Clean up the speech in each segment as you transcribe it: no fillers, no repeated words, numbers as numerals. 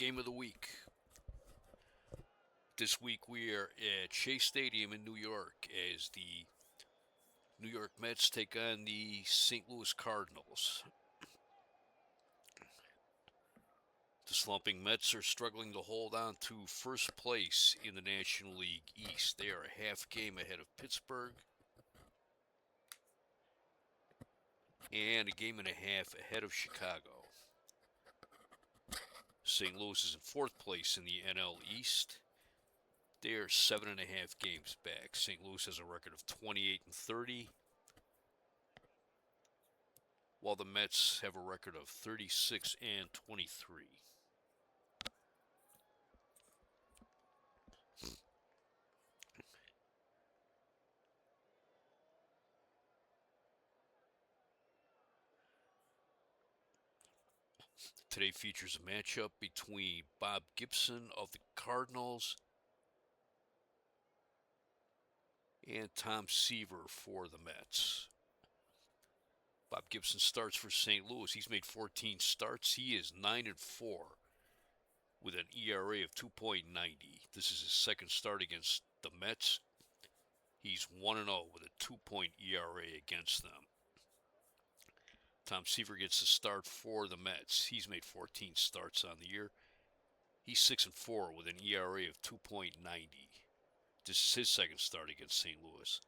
game of the week. This week we are at Shea Stadium in New York as the New York Mets take on the St. Louis Cardinals. The slumping Mets are struggling to hold on to first place in the National League East. They are a half game ahead of Pittsburgh and a game and a half ahead of Chicago. St. Louis is in fourth place in the NL East. They are 7.5 games back. St. Louis has a record of 28-30, while the Mets have a record of 36-23. Today features a matchup between Bob Gibson of the Cardinals and Tom Seaver for the Mets. Bob Gibson starts for St. Louis. He's made 14 starts. He is 9-4 with an ERA of 2.90. This is his second start against the Mets. He's 1-0 with a 2-point ERA against them. Tom Seaver gets the start for the Mets. He's made 14 starts on the year. He's 6-4 with an ERA of 2.90. This is his second start against St. Louis.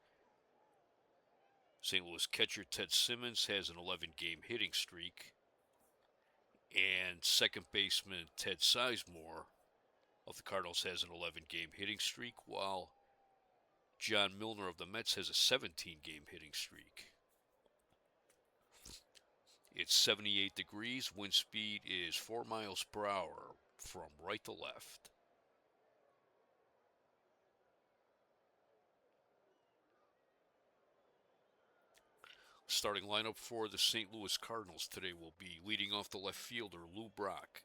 St. Louis catcher Ted Simmons has an 11-game hitting streak. And second baseman Ted Sizemore of the Cardinals has an 11-game hitting streak, while John Milner of the Mets has a 17-game hitting streak. It's 78 degrees. Wind speed is 4 miles per hour from right to left. Starting lineup for the St. Louis Cardinals today will be leading off the left fielder Lou Brock.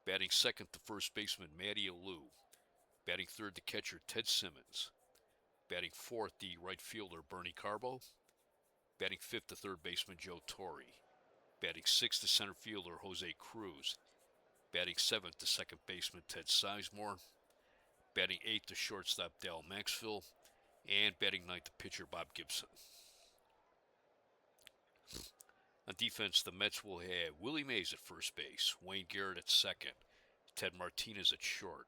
Batting second, the first baseman Matty Alou. Batting third, the catcher Ted Simmons. Batting fourth, the right fielder Bernie Carbo. Batting fifth, the third baseman Joe Torre. Batting sixth, the center fielder Jose Cruz. Batting seventh, the second baseman Ted Sizemore. Batting eighth, the shortstop Dal Maxville. And batting ninth, the pitcher Bob Gibson. On defense, the Mets will have Willie Mays at first base, Wayne Garrett at second, Ted Martinez at short,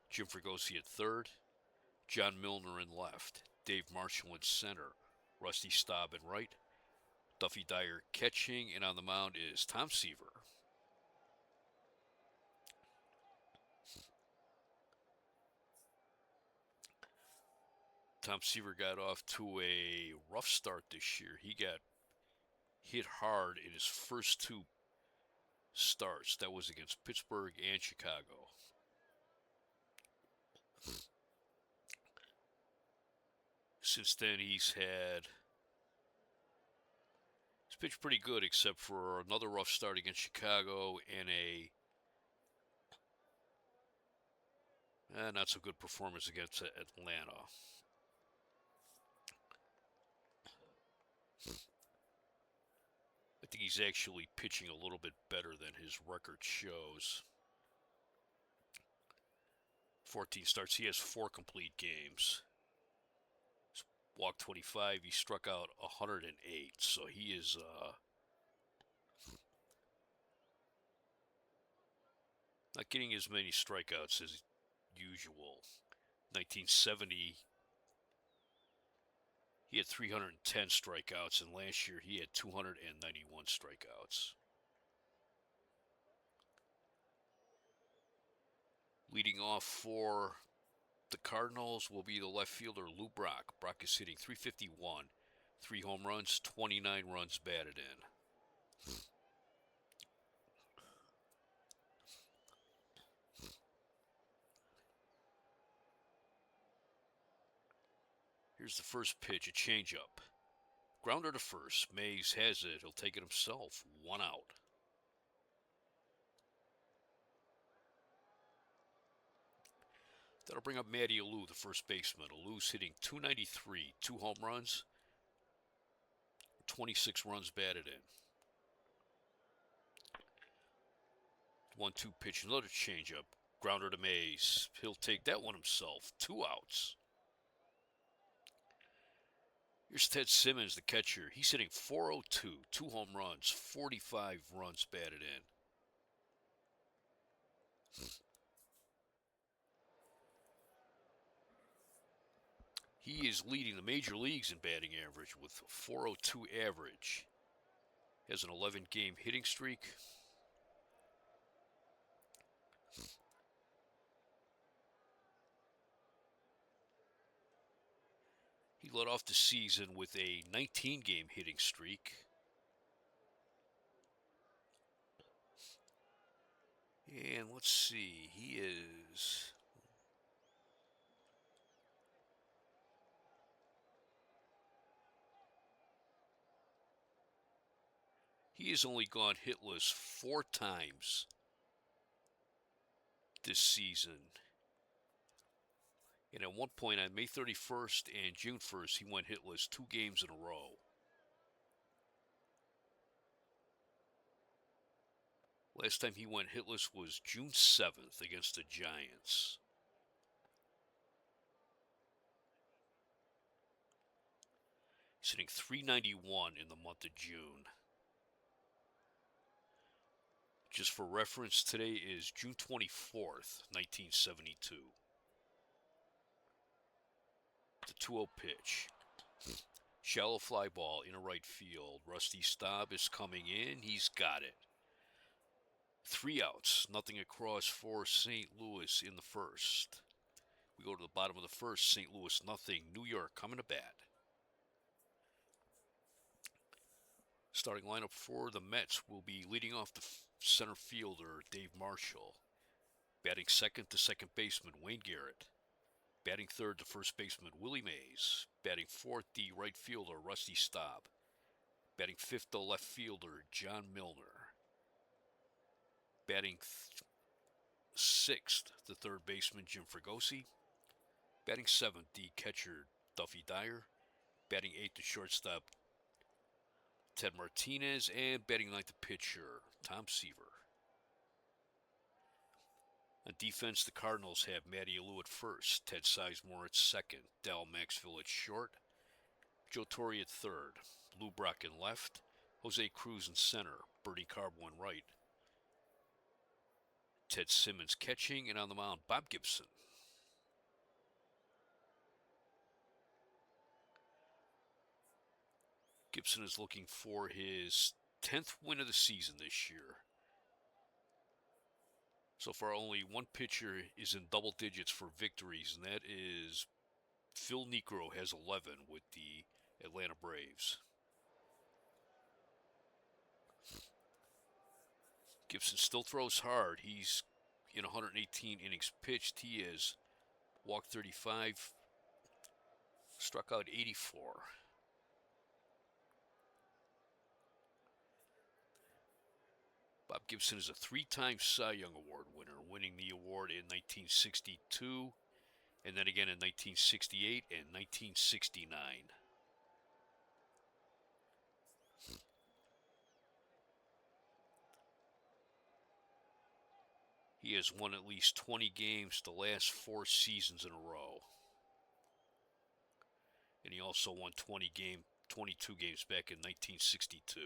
Jim Fregosi at third, John Milner in left, Dave Marshall in center, Rusty Staub in right, Duffy Dyer catching, and on the mound is Tom Seaver. Tom Seaver got off to a rough start this year. He got hit hard in his first two starts. That was against Pittsburgh and Chicago. Since then, he's pitched pretty good, except for another rough start against Chicago and a not so good performance against Atlanta. I think he's actually pitching a little bit better than his record shows. 14 starts. He has 4 complete games. He's walked 25. He struck out 108. So he is not getting as many strikeouts as usual. 1970, he had 310 strikeouts, and last year he had 291 strikeouts. Leading off for the Cardinals will be the left fielder Lou Brock. Brock is hitting .351, 3 home runs, 29 runs batted in. Here's the first pitch, a changeup. Grounder to first. Mays has it. He'll take it himself. 1 out. That'll bring up Matty Alou, the first baseman. Alou's hitting .293, 2 home runs, 26 runs batted in. 1-2 pitch, another changeup. Grounder to Mays. He'll take that one himself. 2 outs. Here's Ted Simmons, the catcher. He's hitting .402, 2 home runs, 45 runs batted in. He is leading the major leagues in batting average with a .402 average. Has an 11-game hitting streak. He led off the season with a 19-game hitting streak. And let's see, he has only gone hitless 4 times this season. And at one point on May 31st and June 1st, he went hitless 2 games in a row. Last time he went hitless was June 7th against the Giants. He's hitting .391 in the month of June. Just for reference, today is June 24th, 1972. The 2-0 pitch. Shallow fly ball in a right field. Rusty Staub is coming in. He's got it. 3 outs. Nothing across for St. Louis in the first. We go to the bottom of the first. St. Louis nothing. New York coming to bat. Starting lineup for the Mets will be leading off the center fielder, Dave Marshall. Batting second to second baseman, Wayne Garrett. Batting third to first baseman, Willie Mays. Batting fourth, the right fielder, Rusty Staub. Batting fifth, the left fielder, John Milner. Batting sixth, the third baseman, Jim Fregosi. Batting seventh, the catcher, Duffy Dyer. Batting eighth, the shortstop, Ted Martinez. And batting ninth, the pitcher, Tom Seaver. On defense, the Cardinals have Matty Alou at first, Ted Sizemore at second, Dal Maxville at short, Joe Torre at third, Lou Brock in left, Jose Cruz in center, Bertie Carbo in right, Ted Simmons catching, and on the mound, Bob Gibson. Gibson is looking for his 10th win of the season this year. So far, only one pitcher is in double digits for victories, and that is Phil Niekro has 11 with the Atlanta Braves. Gibson still throws hard. He's in 118 innings pitched. He has walked 35, struck out 84. Bob Gibson is a 3-time Cy Young Award winner, winning the award in 1962, and then again in 1968 and 1969. He has won at least 20 games the last 4 seasons in a row. And he also won 22 games back in 1962.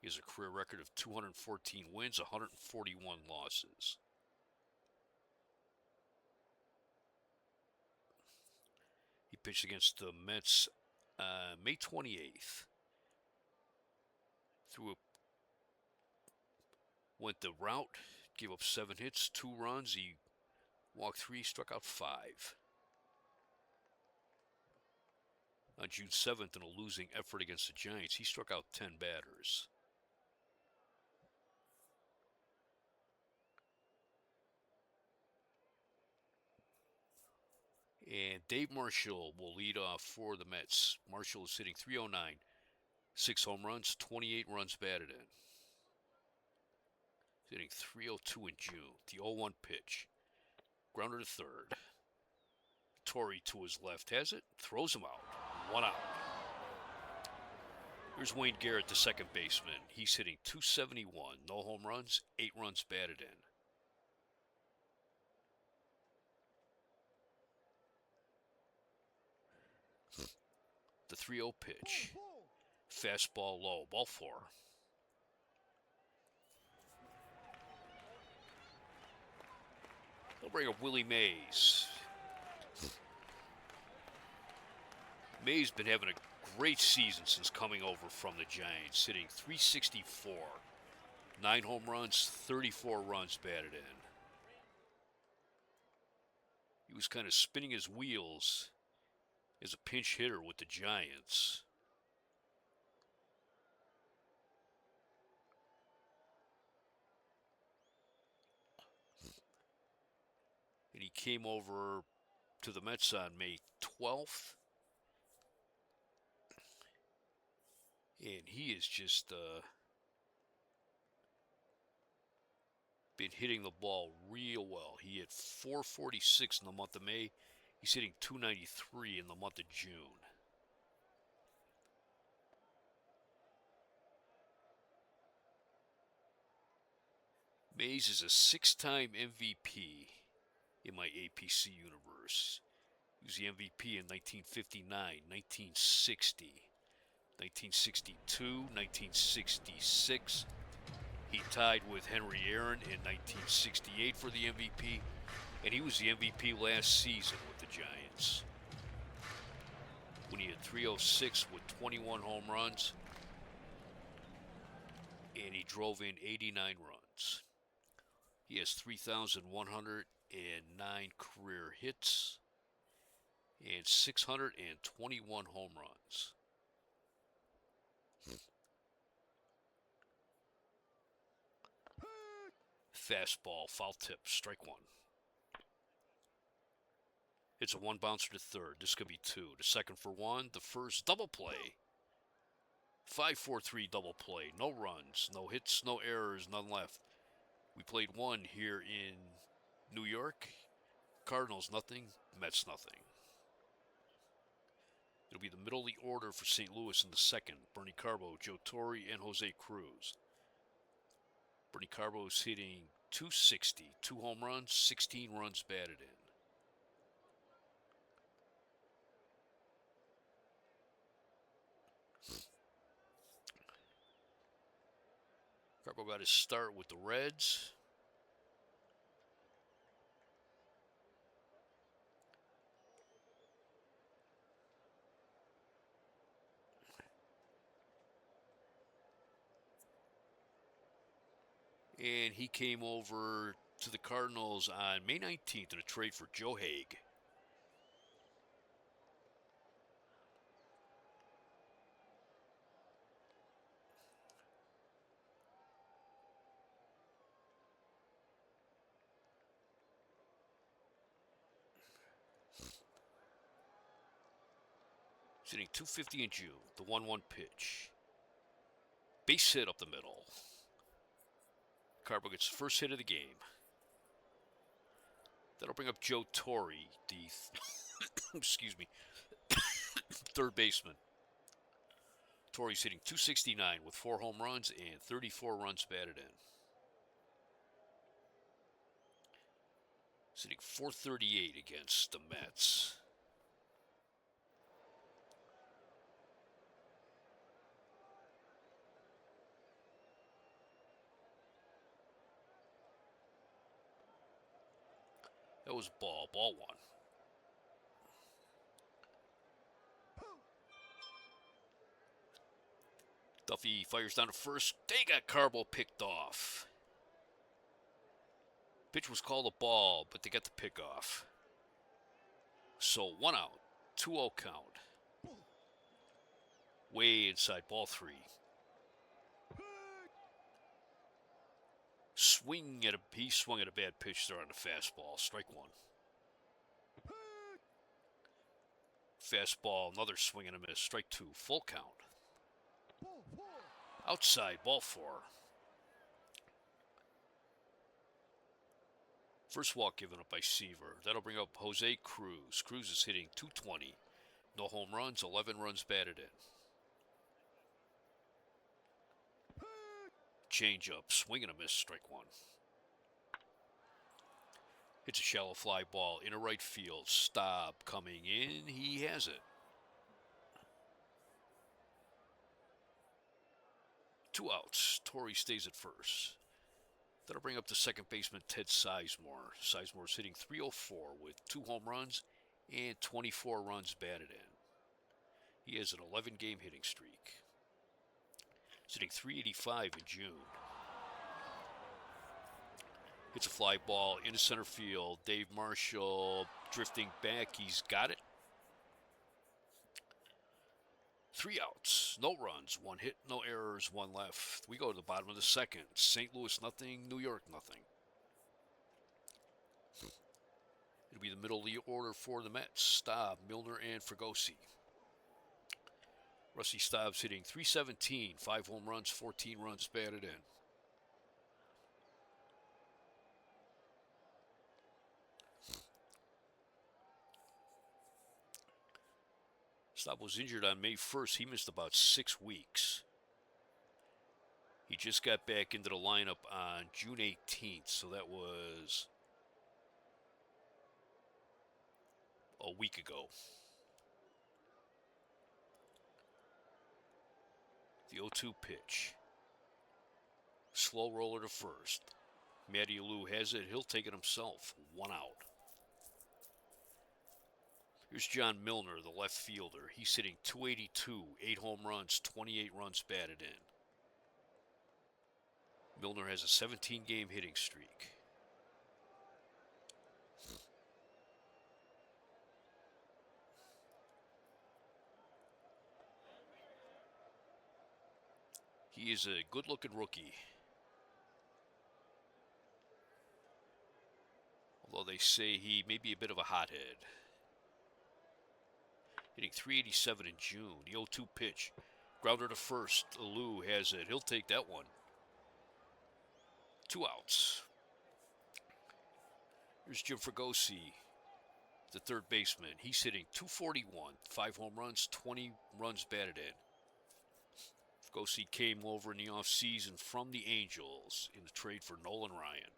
He has a career record of 214 wins, 141 losses. He pitched against the Mets May 28th. Went the route, gave up 7 hits, 2 runs. He walked 3, struck out 5. On June 7th, in a losing effort against the Giants, he struck out 10 batters. And Dave Marshall will lead off for the Mets. Marshall is hitting .309, 6 home runs, 28 runs batted in. He's hitting .302 in June. The 0-1 pitch. Grounder to third. Torre to his left has it, throws him out. 1 out. Here's Wayne Garrett, the second baseman. He's hitting .271. No home runs, 8 runs batted in. The 3-0 pitch. Fastball low. Ball 4. They'll bring up Willie Mays. Mays been having a great season since coming over from the Giants, hitting .364. 9 home runs, 34 runs batted in. He was kind of spinning his wheels as a pinch hitter with the Giants. And he came over to the Mets on May 12th. And he is just been hitting the ball real well. He hit .446 in the month of May. He's hitting .293 in the month of June. Mays is a 6-time MVP in my APC universe. He was the MVP in 1959, 1960, 1962, 1966. He tied with Henry Aaron in 1968 for the MVP, and he was the MVP last season with the Giants, when he had .306 with 21 home runs, and he drove in 89 runs. He has 3,109 career hits and 621 home runs. Fastball, foul tip, strike 1. It's a 1 bouncer to third. This could be 2. The second for 1. The first double play. 5-4-3 double play. No runs, no hits, no errors, none left. We played 1 here in New York. Cardinals nothing, Mets nothing. It'll be the middle of the order for St. Louis in the second. Bernie Carbo, Joe Torre, and Jose Cruz. Bernie Carbo is hitting .260, 2 home runs, 16 runs batted in. Carbo got his start with the Reds. And he came over to the Cardinals on May 19th in a trade for Joe Haig. Hitting .250 in June. The 1-1 pitch. Base hit up the middle. Carbo gets the first hit of the game. That'll bring up Joe Torre, the excuse me, third baseman. Torre's hitting .269 with 4 home runs and 34 runs batted in. He's hitting .438 against the Mets. That was ball 1. Duffy fires down to first. They got Carbo picked off. Pitch was called a ball, but they got the pick off. So 1 out, 2-0 count. Way inside, ball 3. He swung at a bad pitch there on the fastball. Strike 1. Fastball, another swing and a miss. Strike 2. Full count. Outside, ball 4. First walk given up by Seaver. That'll bring up Jose Cruz. Cruz is hitting .220. No home runs, 11 runs batted in. changeup, swing and a miss, strike one. Hits a shallow fly ball into right field. Staub coming in. He has it. 2 outs. Torrey stays at first. That'll bring up the second baseman, Ted Sizemore. Sizemore's hitting .304 with 2 home runs and 24 runs batted in. He has an 11-game hitting streak. He's hitting .385 in June. Hits a fly ball into center field. Dave Marshall drifting back. He's got it. 3 outs, no runs, 1 hit, no errors, 1 left. We go to the bottom of the second. St. Louis nothing, New York nothing. It'll be the middle of the order for the Mets. Staub, Milner, and Fregosi. Rusty Staub's hitting .317, 5 home runs, 14 runs batted in. Staub was injured on May 1st. He missed about 6 weeks. He just got back into the lineup on June 18th, so that was a week ago. The 0-2 pitch. Slow roller to first. Matty Alou has it. He'll take it himself. 1 out. Here's John Milner, the left fielder. He's hitting .282, 8 home runs, 28 runs batted in. Milner has a 17-game hitting streak. He is a good-looking rookie. Although they say he may be a bit of a hothead. Hitting .387 in June. The 0-2 pitch. Grounder to first. Alou has it. He'll take that one. 2 outs. Here's Jim Fregosi, the third baseman. He's hitting .241. 5 home runs, 20 runs batted in. Fregosi came over in the offseason from the Angels in the trade for Nolan Ryan.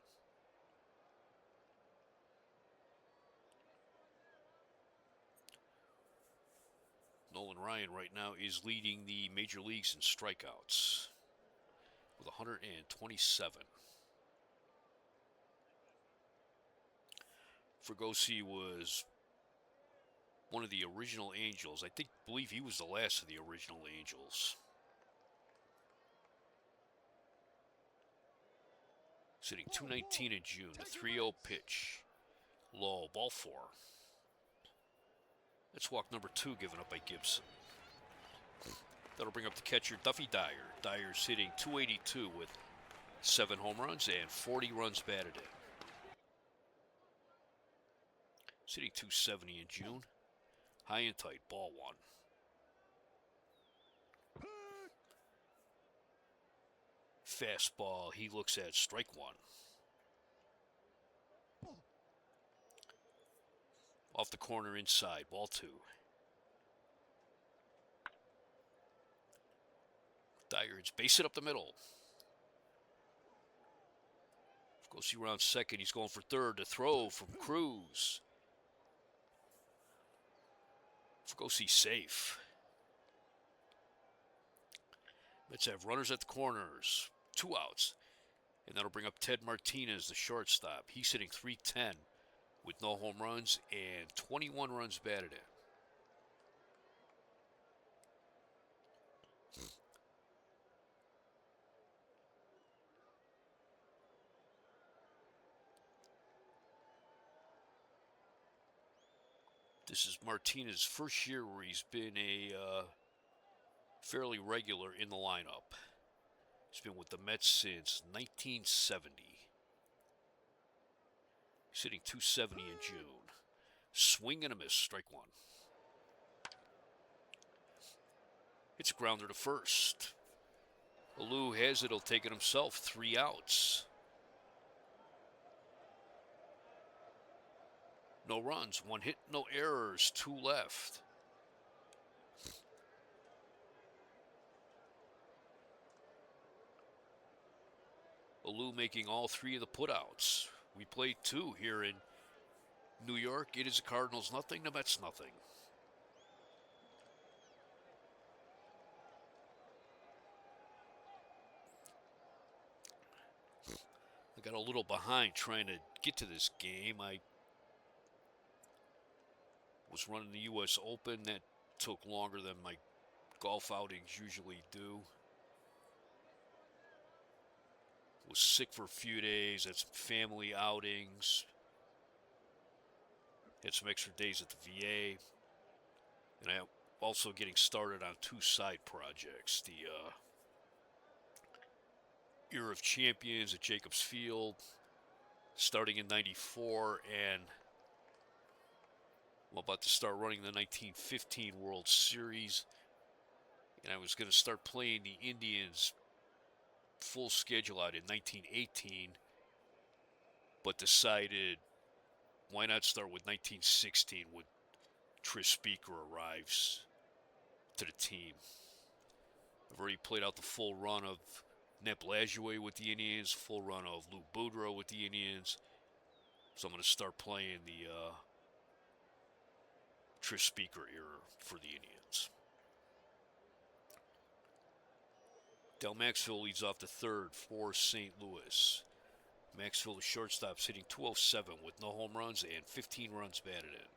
Nolan Ryan right now is leading the major leagues in strikeouts with 127. Fregosi was one of the original Angels. Believe he was the last of the original Angels. Sitting .219 in June. The 3-0 pitch. Low. Ball 4. That's walk number 2 given up by Gibson. That'll bring up the catcher, Duffy Dyer. Dyer's hitting .282 with 7 home runs and 40 runs batted in. Hitting .270 in June. High and tight, ball 1. Fastball, he looks at strike 1. Off the corner inside, ball 2. Dyer's base it up the middle. Goes around second, he's going for third. To throw from Cruz. Fregosi safe. Let's have runners at the corners. 2 outs. And that'll bring up Ted Martinez, the shortstop. He's hitting .310 with no home runs and 21 runs batted in. This is Martinez's first year where he's been a fairly regular in the lineup. He's been with the Mets since 1970. He's hitting .270 in June. Swing and a miss, strike 1. It's a grounder to first. Alou has it, he'll take it himself. 3 outs. No runs, 1 hit, no errors, 2 left. Alou making all 3 of the putouts. We played 2 here in New York. It is the Cardinals nothing, the Mets nothing. I got a little behind trying to get to this game. I was running the U.S. Open. That took longer than my golf outings usually do. Was sick for a few days. Had some family outings. Had some extra days at the VA. And I'm also getting started on 2 side projects. The Era of Champions at Jacobs Field, starting in '94, and I'm about to start running the 1915 World Series. And I was going to start playing the Indians full schedule out in 1918, but decided why not start with 1916 when Tris Speaker arrives to the team. I've already played out the full run of Nep Lajoie with the Indians, full run of Lou Boudreau with the Indians. So I'm going to start playing the Tris Speaker era for the Indians. Del Maxville leads off the third for St. Louis. Maxville, the shortstop's hitting .207 with no home runs and 15 runs batted in.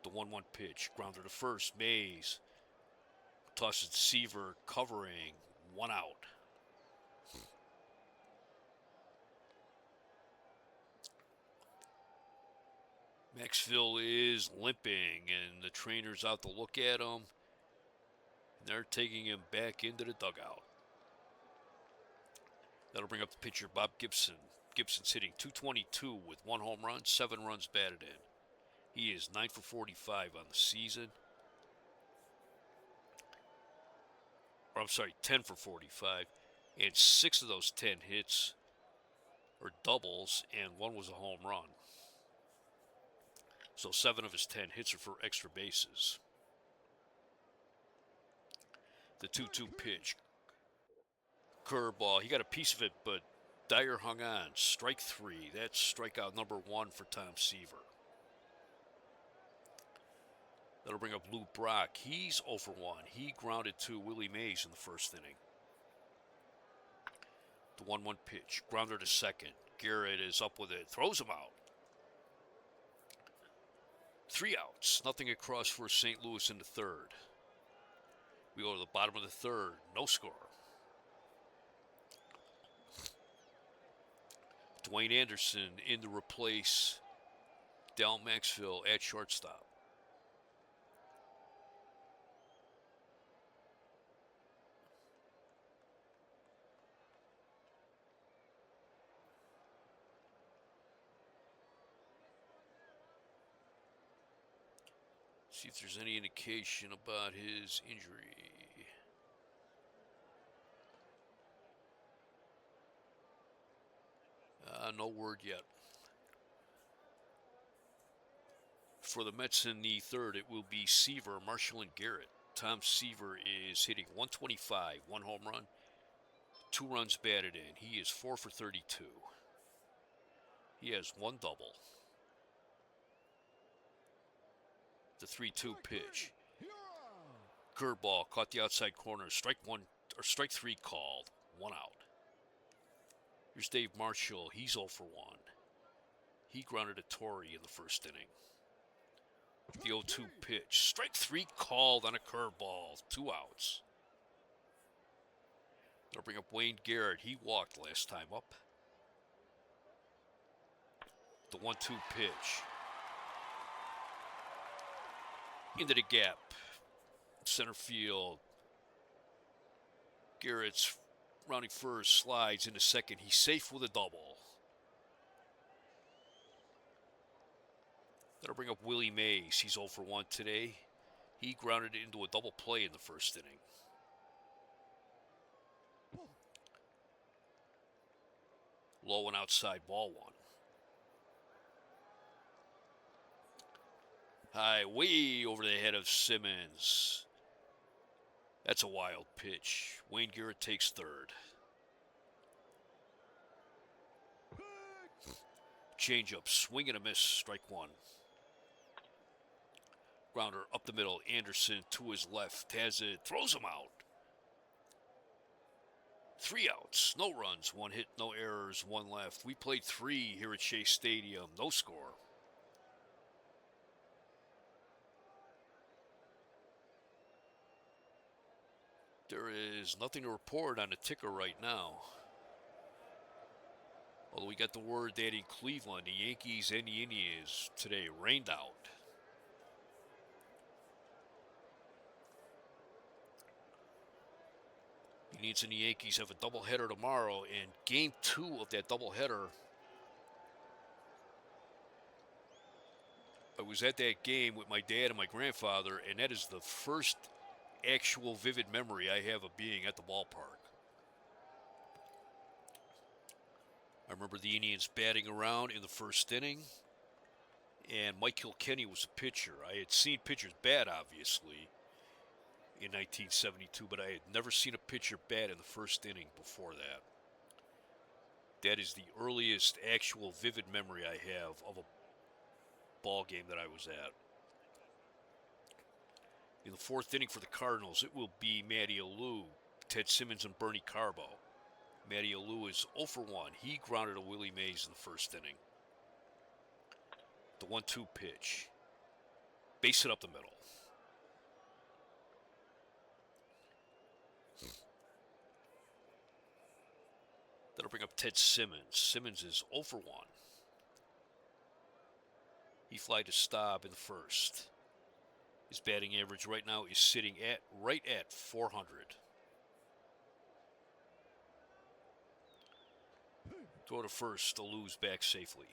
The 1-1 pitch, grounder to first, Mays tosses to Seaver, covering, 1 out. Maxville is limping, and the trainer's out to look at him. They're taking him back into the dugout. That'll bring up the pitcher, Bob Gibson. Gibson's hitting .222 with 1 home run, 7 runs batted in. He is 9 for 45 on the season. Or I'm sorry, 10 for 45. And 6 of those 10 hits are doubles, and 1 was a home run. So 7 of his 10 hits are for extra bases. The 2-2 pitch. Curveball. He got a piece of it, but Dyer hung on. Strike 3. That's strikeout number 1 for Tom Seaver. That'll bring up Lou Brock. He's 0 for 1. He grounded to Willie Mays in the first inning. The 1-1 pitch. Grounder to second. Garrett is up with it. Throws him out. 3 outs. Nothing across for St. Louis in the third. We go to the bottom of the third. No score. Dwayne Anderson in to replace Del Maxville at shortstop. See if there's any indication about his injury. No word yet. For the Mets in the third, it will be Seaver, Marshall, and Garrett. Tom Seaver is hitting .125, 1 home run, 2 runs batted in. He is 4 for 32. He has 1 double. The 3-2 pitch. Curveball caught the outside corner. Strike 3 called. 1 out. Here's Dave Marshall. He's 0 for 1. He grounded a Torrey in the first inning. The 0-2 pitch. Strike 3 called on a curveball. 2 outs. They'll bring up Wayne Garrett. He walked last time up. The 1-2 pitch. Into the gap. Center field. Garrett's rounding first, slides into second. He's safe with a double. That'll bring up Willie Mays. He's 0 for 1 today. He grounded it into a double play in the first inning. Low and outside, ball 1. High, way over the head of Simmons. That's a wild pitch. Wayne Garrett takes third. Changeup, swing and a miss, strike one. Grounder up the middle. Anderson to his left. Has it, throws him out. 3 outs, no runs, 1 hit, no errors, 1 left. We played 3 here at Shea Stadium, no score. There is nothing to report on the ticker right now. Although we got the word that in Cleveland, the Yankees and the Indians today rained out. The Indians and the Yankees have a doubleheader tomorrow, and game 2 of that doubleheader, I was at that game with my dad and my grandfather, and that is the first actual vivid memory I have of being at the ballpark. I remember the Indians batting around in the first inning, and Mike Kilkenny was a pitcher. I had seen pitchers bat, obviously, in 1972, but I had never seen a pitcher bat in the first inning before that. That is the earliest actual vivid memory I have of a ball game that I was at. In the 4th inning for the Cardinals, it will be Matty Alou, Ted Simmons, and Bernie Carbo. Matty Alou is 0 for 1. He grounded a Willie Mays in the first inning. The 1-2 pitch. Base it up the middle. That'll bring up Ted Simmons. Simmons is 0 for 1. He flied to Staub in the first. His batting average right now is sitting at right at 400. Throw to first, Alou's back safely.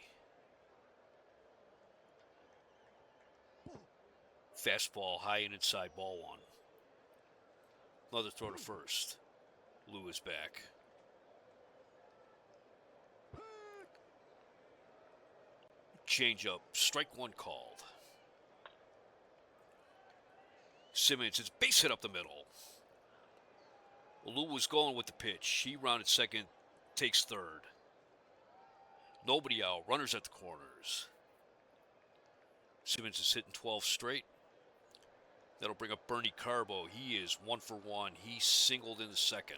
Fastball high and inside, ball 1. Another throw to first. Lou is back. Changeup, strike 1 called. Simmons, it's base hit up the middle. Alou was going with the pitch. He rounded second, takes third. Nobody out, runners at the corners. Simmons is hitting 12 straight. That'll bring up Bernie Carbo. He is 1 for 1. He singled in the second.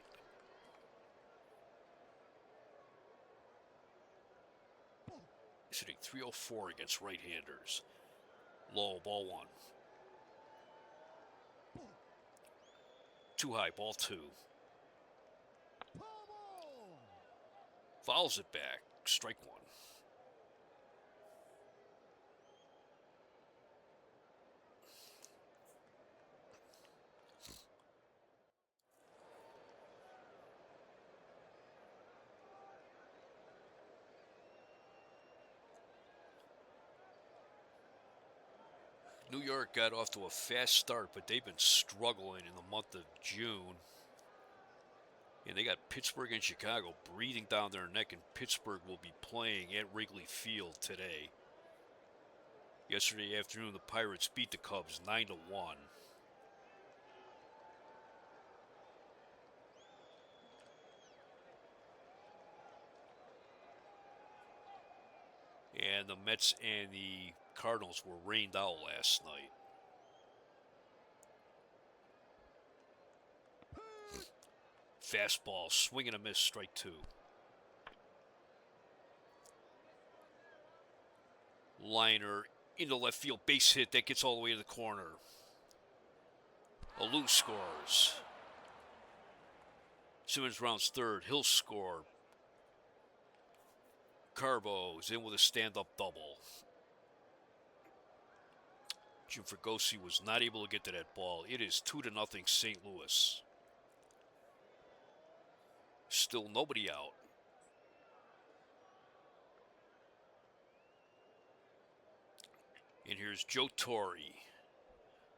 He's hitting .304 against right-handers. Low, ball 1. Too high, ball 2. Fouls it back, strike 1. New York got off to a fast start, but they've been struggling in the month of June. And they got Pittsburgh and Chicago breathing down their neck, and Pittsburgh will be playing at Wrigley Field today. Yesterday afternoon, the Pirates beat the Cubs 9-1. And the Mets and the Cardinals were rained out last night. Fastball, swing and a miss, strike 2. Liner into left field, base hit, that gets all the way to the corner. Alou scores. Simmons rounds third, he'll score. Carbo's in with a stand-up double. Jim Fregosi was not able to get to that ball. It is 2-0 St. Louis. Still nobody out. And here's Joe Torre.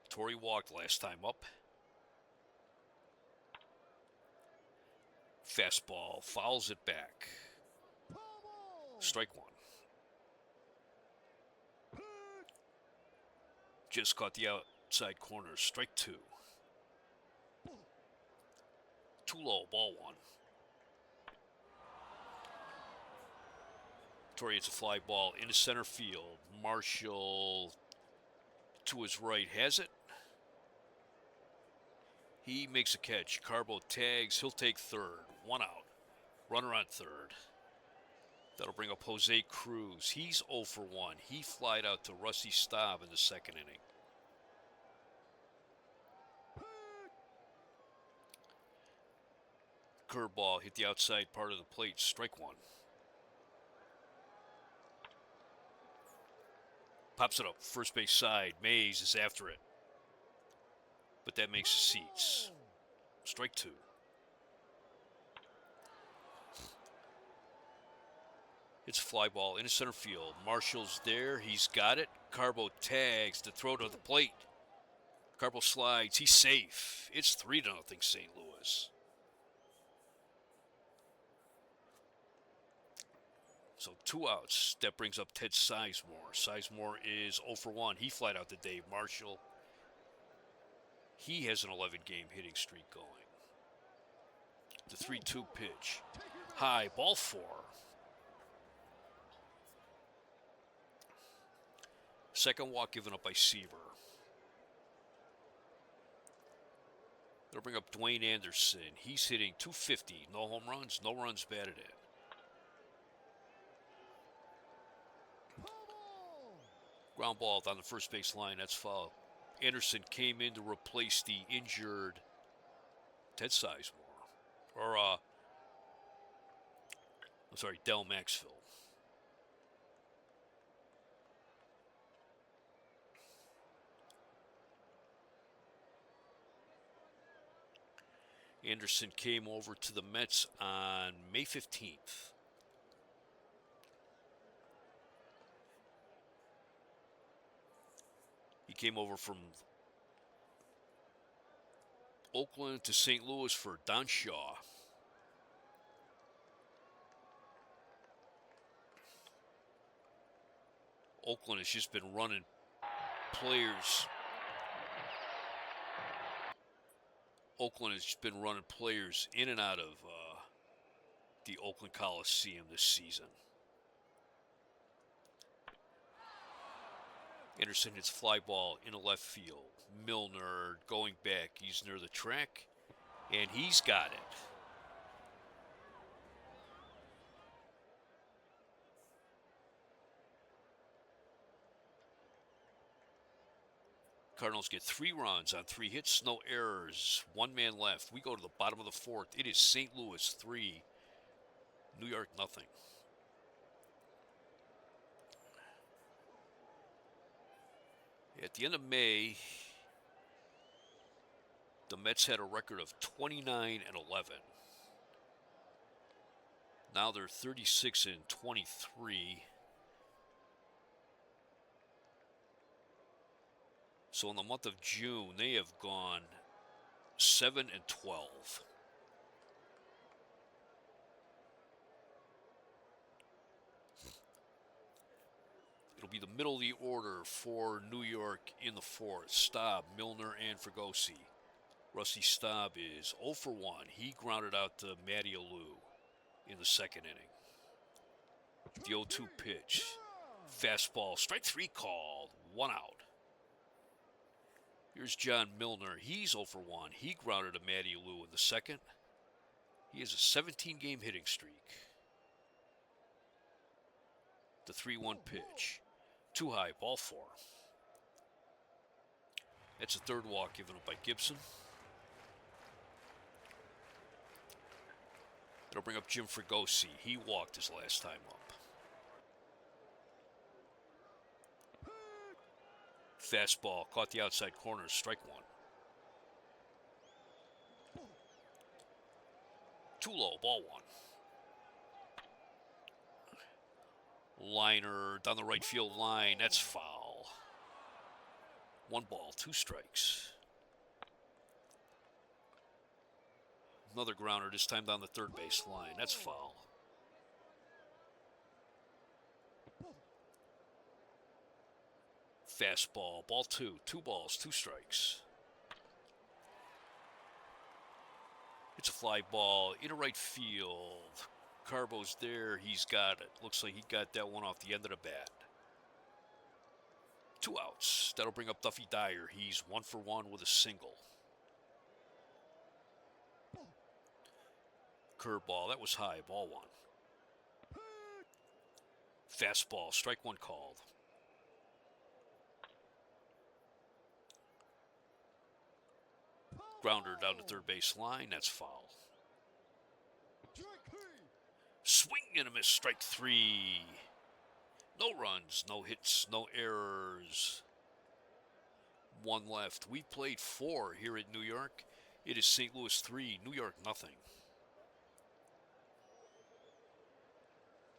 Torre walked last time up. Fastball, fouls it back. Strike 1. Just caught the outside corner. Strike 2. Too low, ball 1. Torrey hits a fly ball into center field. Marshall to his right has it. He makes a catch. Carbo tags. He'll take third. 1 out. Runner on third. That'll bring up Jose Cruz. He's 0 for 1. He flied out to Rusty Staub in the second inning. Curveball hit the outside part of the plate. Strike 1. Pops it up. First base side. Mays is after it. But that makes the seats. Strike 2. It's a fly ball into center field. Marshall's there. He's got it. Carbo tags to throw to the plate. Carbo slides. He's safe. It's 3-0 St. Louis. So 2 outs. That brings up Ted Sizemore. Sizemore is 0 for 1. He flied out to Dave Marshall. He has an 11-game hitting streak going. The 3-2 pitch. High, ball 4. Second walk given up by Seaver. They'll bring up Dwayne Anderson. He's hitting .250. No home runs, no runs batted in. Ground ball down the first base line. That's foul. Anderson came in to replace the injured Ted Sizemore. Del Maxville. Anderson came over to the Mets on May 15th. He came over from Oakland to St. Louis for Don Shaw. Oakland has just been running players. Oakland has been running players in and out of the Oakland Coliseum this season. Anderson hits fly ball into left field. Milner going back. He's near the track, and he's got it. Cardinals get 3 runs on 3 hits, no errors, 1 man left. We go to the bottom of the 4th. It is St. Louis 3, New York nothing. At the end of May, the Mets had a record of 29-11. Now they're 36-23. So in the month of June, they have gone 7-12. It'll be the middle of the order for New York in the 4th. Staub, Milner, and Fregosi. Rusty Staub is 0 for 1. He grounded out to Matty Alou in the second inning. The 0-2 pitch. Fastball. Strike 3 called. 1 out. Here's John Milner. He's 0 for 1. He grounded to Matty Alou in the second. He has a 17-game hitting streak. The 3-1 pitch. Too high, ball 4. That's a third walk given up by Gibson. It'll bring up Jim Fregosi. He walked his last time up. Fastball caught the outside corner. Strike 1. Too low, ball 1. Liner down the right field line. That's foul. 1 ball, 2 strikes. Another grounder, this time down the third base line. That's foul. Fastball, ball 2. 2 balls, 2 strikes. It's a fly ball into right field. Carbo's there. He's got it. Looks like he got that one off the end of the bat. 2 outs. That'll bring up Duffy Dyer. He's 1 for 1 with a single. Curveball. That was high. Ball 1. Fastball. Strike 1 called. Grounder down the third base line. That's foul. Swing and a miss. Strike 3. No runs, no hits, no errors. 1 left. We played 4 here at New York. It is St. Louis 3, New York nothing.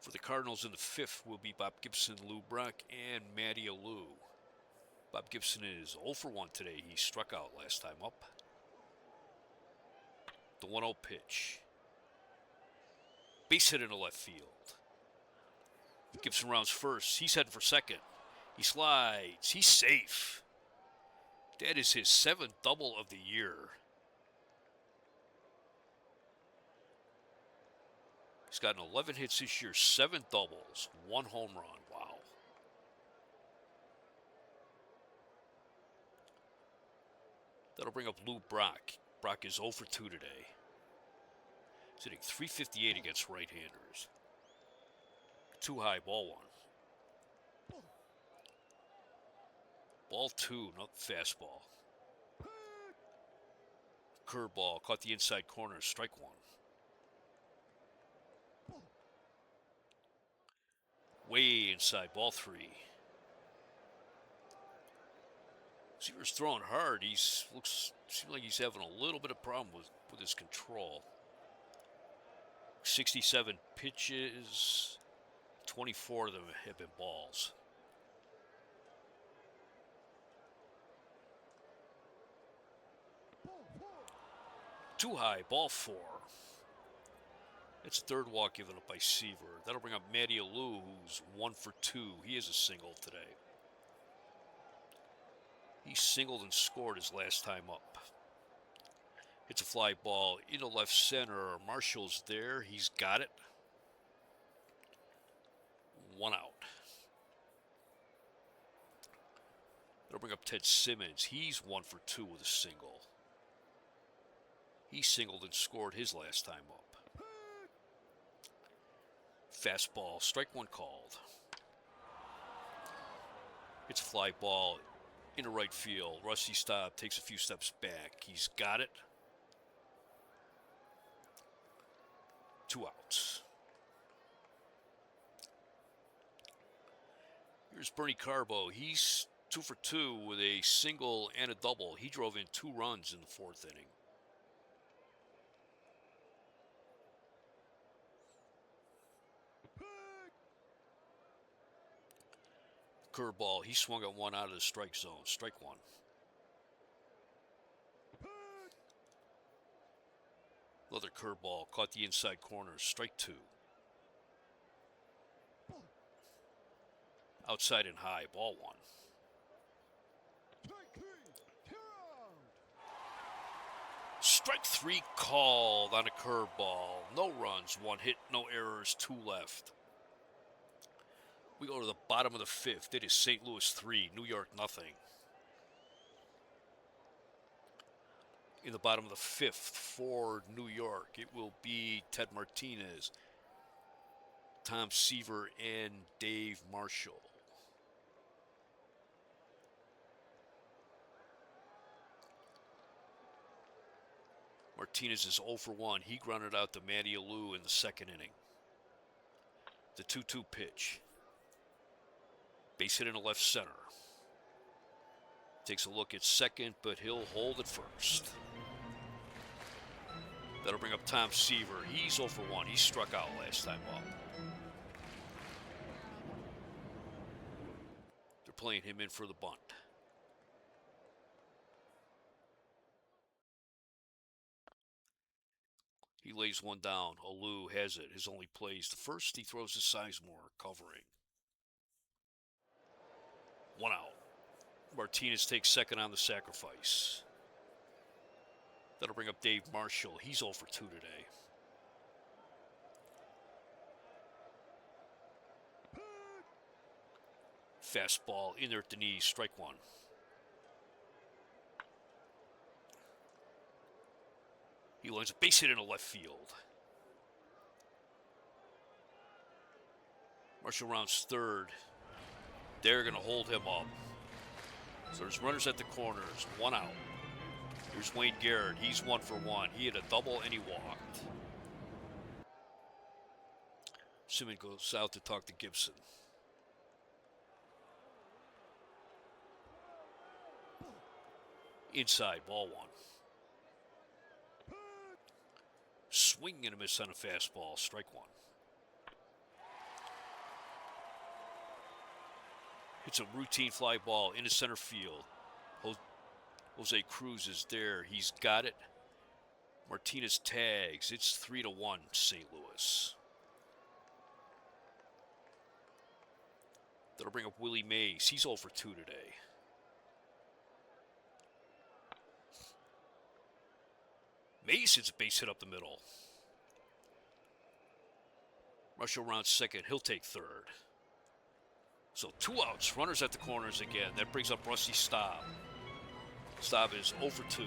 For the Cardinals in the 5th will be Bob Gibson, Lou Brock, and Matty Alou. Bob Gibson is 0 for 1 today. He struck out last time up. The 1-0 pitch. Base hit into left field. Gibson rounds first. He's heading for second. He slides. He's safe. That is his 7th double of the year. He's gotten 11 hits this year, 7 doubles, 1 home run. Wow. That'll bring up Lou Brock. Brock is 0 for 2 today. He's hitting .358 against right-handers. 2 high, ball 1. Ball 2, not fastball. Curveball, caught the inside corner, strike 1. Way inside, ball 3. Seaver's throwing hard. Seems like he's having a little bit of problem with his control. 67 pitches, 24 of them have been balls. Too high, ball 4. It's a third walk given up by Seaver. That'll bring up Matty Alou, who's 1 for 2. He is a single today. He singled and scored his last time up. It's a fly ball into left center. Marshall's there. He's got it. 1 out. That'll bring up Ted Simmons. He's 1 for 2 with a single. He singled and scored his last time up. Fastball, strike 1 called. It's a fly ball into right field. Rusty Staub takes a few steps back. He's got it. 2 outs. Here's Bernie Carbo. He's 2 for 2 with a single and a double. He drove in 2 runs in the 4th inning. Curveball. He swung at 1 out of the strike zone. Strike 1. Another curveball. Caught the inside corner. Strike 2. Outside and high. Ball 1. Strike 3 called on a curveball. No runs, 1 hit, no errors, 2 left. We go to the bottom of the 5th. It is St. Louis 3, New York nothing. In the bottom of the 5th for New York, it will be Ted Martinez, Tom Seaver, and Dave Marshall. Martinez is 0 for 1. He grounded out to Matty Alou in the 2nd inning. The 2-2 pitch. Base hit into left center. Takes a look at second, but he'll hold at first. That'll bring up Tom Seaver. He's 0 for 1. He struck out last time up. They're playing him in for the bunt. He lays one down. Alou has it. His only plays the first. He throws to Sizemore, covering. 1 out. Martinez takes second on the sacrifice. That'll bring up Dave Marshall. He's 0 for 2 today. Fastball in there at the knees, strike one. He lines a base hit into left field. Marshall rounds third. They're going to hold him up. So there's runners at the corners, one out. Here's Wayne Garrett. He's 1 for 1. He hit a double and he walked. Simmons goes out to talk to Gibson. Inside, ball one. Swing and a miss on a fastball, strike one. It's a routine fly ball into center field. Jose Cruz is there. He's got it. Martinez tags. It's 3-1 St. Louis. That'll bring up Willie Mays. He's 0 for 2 today. Mays hits a base hit up the middle. Marshall rounds second. He'll take third. So 2 outs. Runners at the corners again. That brings up Rusty Staub. Staub is 0 for 2.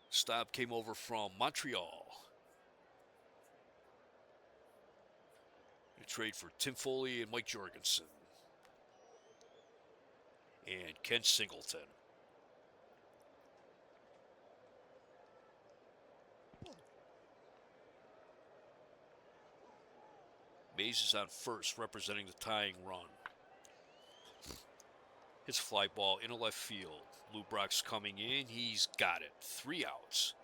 Staub came over from Montreal. A trade for Tim Foley and Mike Jorgensen. And Ken Singleton. Mays is on first, representing the tying run. Hits fly ball into left field. Lou Brock's coming in. He's got it. 3 outs.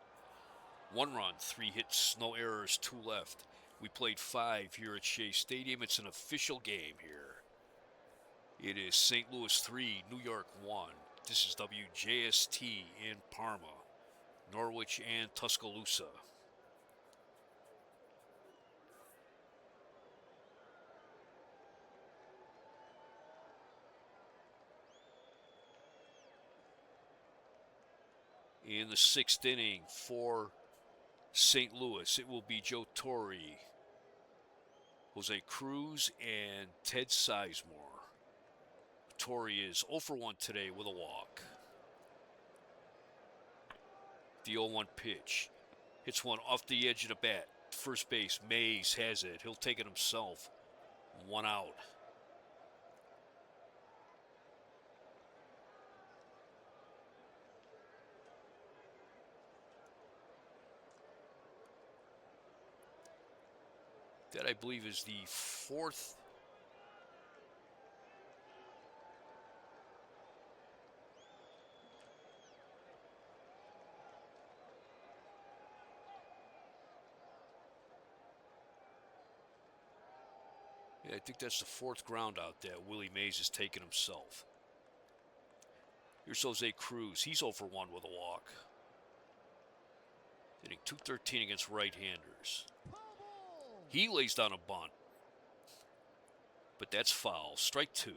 1 run, 3 hits, no errors, 2 left. We played 5 here at Shea Stadium. It's an official game here. It is St. Louis 3, New York 1. This is WJST in Parma, Norwich, and Tuscaloosa. In the 6th inning for St. Louis, it will be Joe Torre, Jose Cruz, and Ted Sizemore. Torre is 0 for 1 today with a walk. The 0-1 pitch. Hits one off the edge of the bat. First base, Mays has it. He'll take it himself. 1 out. That, I believe, is the 4th. Yeah, I think that's the 4th ground out that Willie Mays has taken himself. Here's Jose Cruz. He's 0 for 1 with a walk. Hitting .213 against right-handers. He lays down a bunt. But that's foul. Strike 2.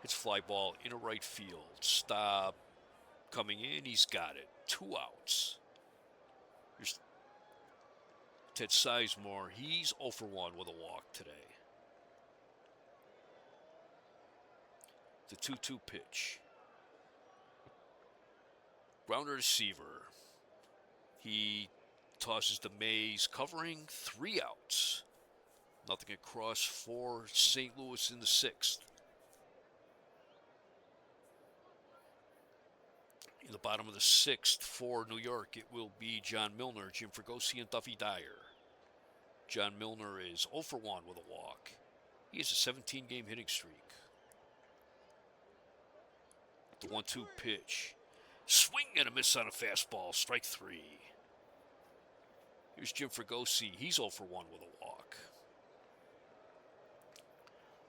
It's fly ball into right field. Stop. Coming in. He's got it. 2 outs. Here's Ted Sizemore. He's 0 for 1 with a walk today. The 2-2 pitch. Grounder to Seaver. He tosses to Mays, covering 3 outs. Nothing across for St. Louis in the 6th. In the bottom of the 6th for New York, it will be John Milner, Jim Fregosi, and Duffy Dyer. John Milner is 0 for 1 with a walk. He has a 17-game hitting streak. The 1-2 pitch. Swing and a miss on a fastball. Strike 3. Here's Jim Fregosi. He's 0 for 1 with a walk.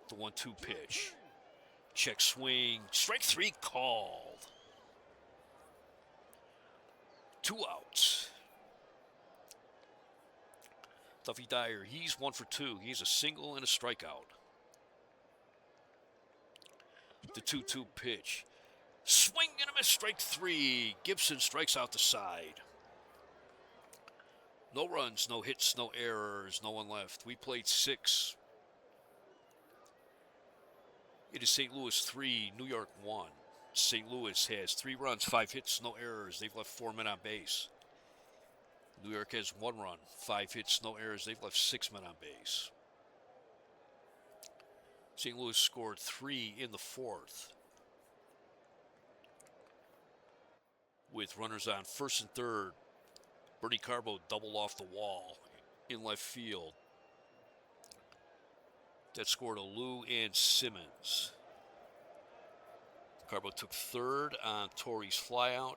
The 1-2 pitch. Check swing. Strike 3 called. 2 outs. Duffy Dyer, he's 1 for 2. He has a single and a strikeout. The 2-2 pitch. Swing and a miss, strike 3. Gibson strikes out the side. No runs, no hits, no errors, no one left. We played 6. It is St. Louis 3, New York 1. St. Louis has 3 runs, 5 hits, no errors. They've left 4 men on base. New York has 1 run, 5 hits, no errors. They've left 6 men on base. St. Louis scored 3 in the 4th. With runners on first and third, Bernie Carbo doubled off the wall in left field. That scored Alou and Simmons. Carbo took third on Torrey's flyout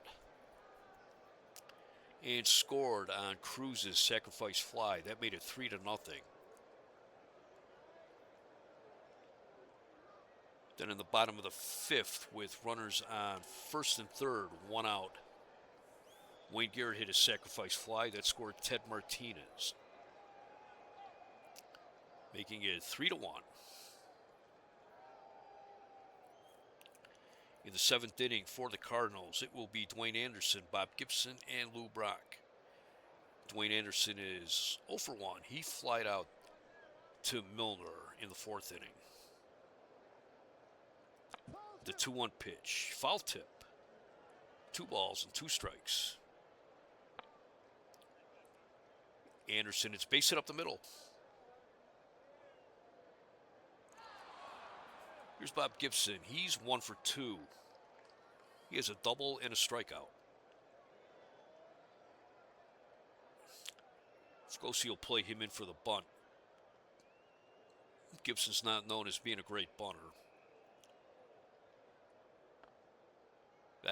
and scored on Cruz's sacrifice fly. That made it 3-0. Then in the bottom of the 5th, with runners on first and third, 1 out, Wayne Garrett hit a sacrifice fly that scored Ted Martinez, making it 3-1. In the 7th inning for the Cardinals, it will be Dwayne Anderson, Bob Gibson, and Lou Brock. Dwayne Anderson is 0 for 1. He flied out to Milner in the 4th inning. The 2-1 pitch, foul tip. 2 balls and 2 strikes. Anderson is base hit up the middle. Here's Bob Gibson. He's 1 for 2. He has a double and a strikeout. Scosi will play him in for the bunt. Gibson's not known as being a great bunter.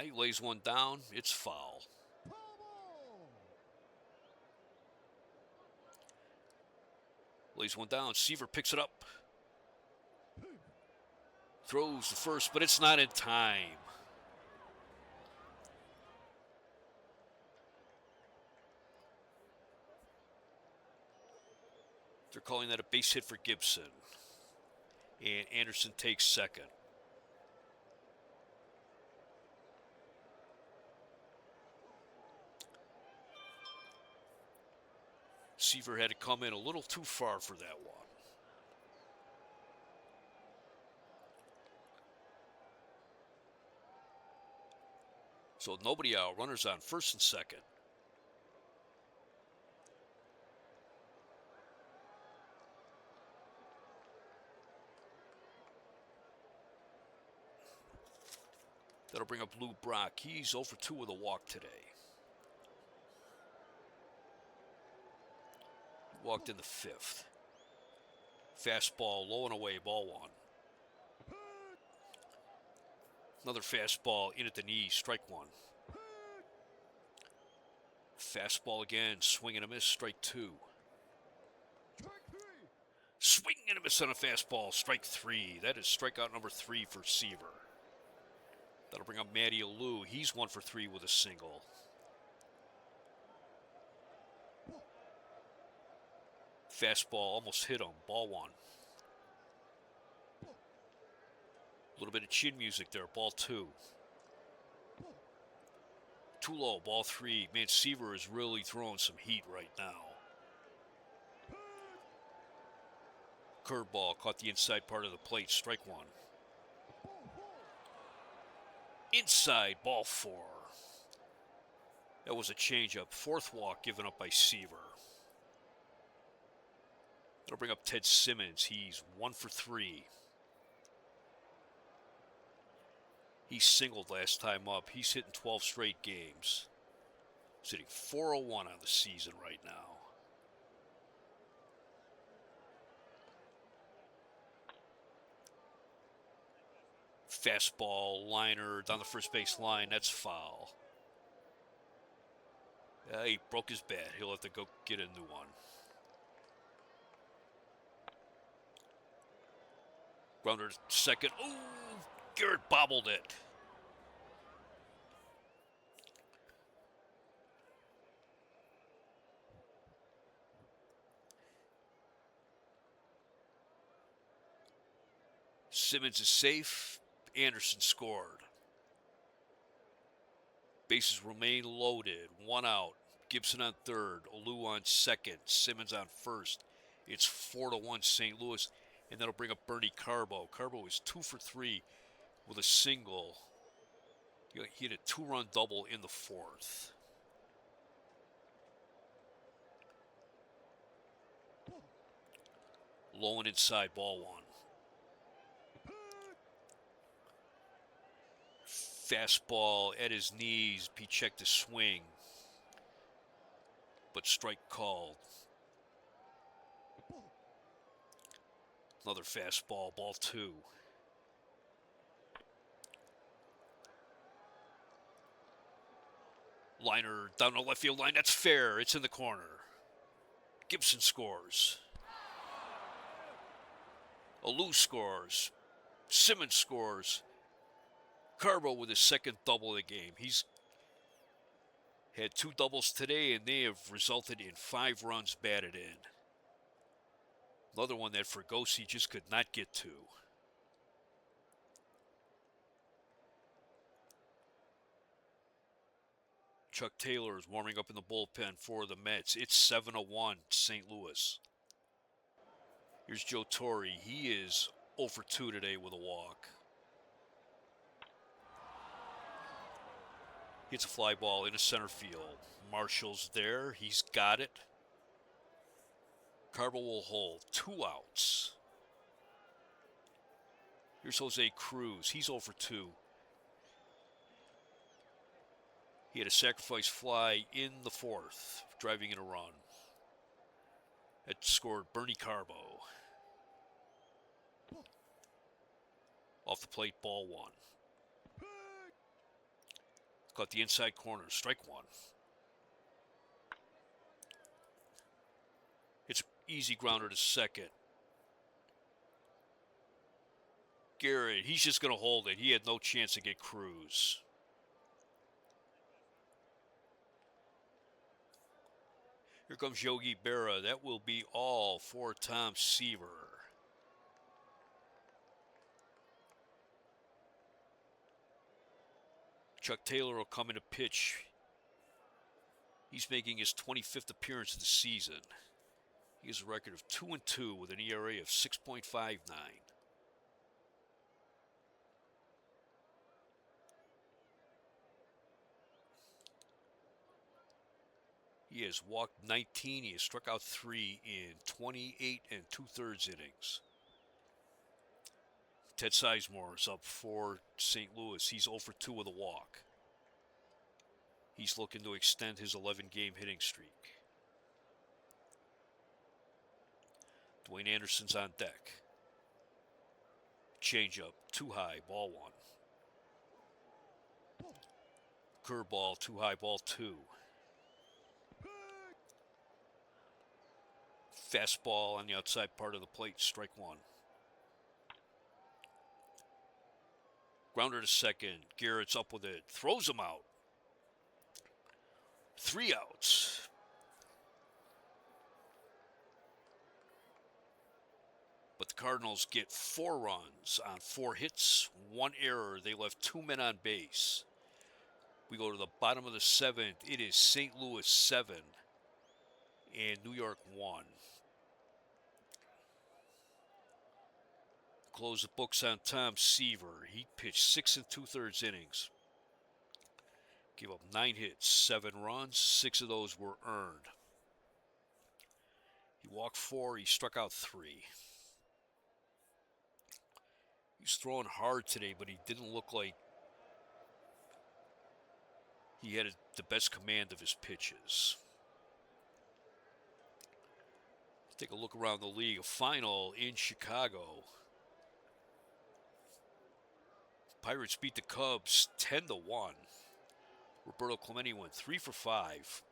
He lays one down. It's foul. Lays one down. Seaver picks it up. Throws the first, but it's not in time. They're calling that a base hit for Gibson. And Anderson takes second. Seaver had to come in a little too far for that one. So nobody out. Runners on first and second. That'll bring up Lou Brock. He's 0 for 2 with a walk today. He walked in the 5th. Fastball low and away, ball 1. Another fastball in at the knee, strike 1. Fastball again, swing and a miss, strike 2. Swing and a miss on a fastball, strike 3. That is strikeout number 3 for Seaver. That'll bring up Matty Alou. He's 1 for 3 with a single. Fastball almost hit him, ball 1. A little bit of chin music there, ball 2. Too low, ball 3. Man, Seaver is really throwing some heat right now. Curveball caught the inside part of the plate, strike 1. Inside, ball 4. That was a changeup. 4th walk given up by Seaver. That'll bring up Ted Simmons. He's 1 for 3. He singled last time up. He's hitting 12 straight games. He's hitting .401 on the season right now. Fastball, liner, down the first base line. That's foul. He broke his bat. He'll have to go get a new one. Grounder to second. Ooh, Garrett bobbled it. Simmons is safe. Anderson scored. Bases remain loaded. 1 out. Gibson on third, Alou on second, Simmons on first. It's 4-1 St. Louis, and that'll bring up Bernie Carbo. Carbo is 2 for 3 with a single. He hit a 2-run double in the fourth. Low and inside, ball one. Fastball at his knees. He checked the swing, but strike called. Another fastball, ball two. Liner down the left field line. That's fair. It's in the corner. Gibson scores. Alou scores. Simmons scores. Carbo with his second double of the game. He's had 2 doubles today, and they have resulted in 5 runs batted in. Another one that Fregosi just could not get to. Chuck Taylor is warming up in the bullpen for the Mets. It's 7-1 St. Louis. Here's Joe Torre. He is 0 for 2 today with a walk. Hits a fly ball into center field. Marshall's there. He's got it. Carbo will hold. 2 outs. Here's Jose Cruz. He's 0 for 2. He had a sacrifice fly in the fourth, driving in a run. That scored Bernie Carbo. Off the plate, ball one. Caught the inside corner, strike one. It's easy grounder to second. Garrett, he's just going to hold it. He had no chance to get Cruz. Here comes Yogi Berra. That will be all for Tom Seaver. Chuck Taylor will come in to pitch. He's making his 25th appearance of the season. He has a record of 2-2 with an ERA of 6.59. He has walked 19. He has struck out 3 in 28 2/3 innings. Ted Sizemore is up for St. Louis. He's 0 for 2 with a walk. He's looking to extend his 11-game hitting streak. Dwayne Anderson's on deck. Changeup, too high, ball one. Curveball, too high, ball two. Fastball on the outside part of the plate, strike one. Grounder to second. Garrett's up with it. Throws him out. 3 outs. But the Cardinals get 4 runs on 4 hits, 1 error. They left 2 men on base. We go to the bottom of the 7th. It is St. Louis 7 and New York 1. Close the books on Tom Seaver. He pitched 6 2/3 innings. Gave up 9 hits, 7 runs. 6 of those were earned. He walked 4. He struck out 3. He's throwing hard today, but he didn't look like he had the best command of his pitches. Take a look around the league. A final in Chicago. Pirates beat the Cubs 10-1. Roberto Clemente went 3 for 5.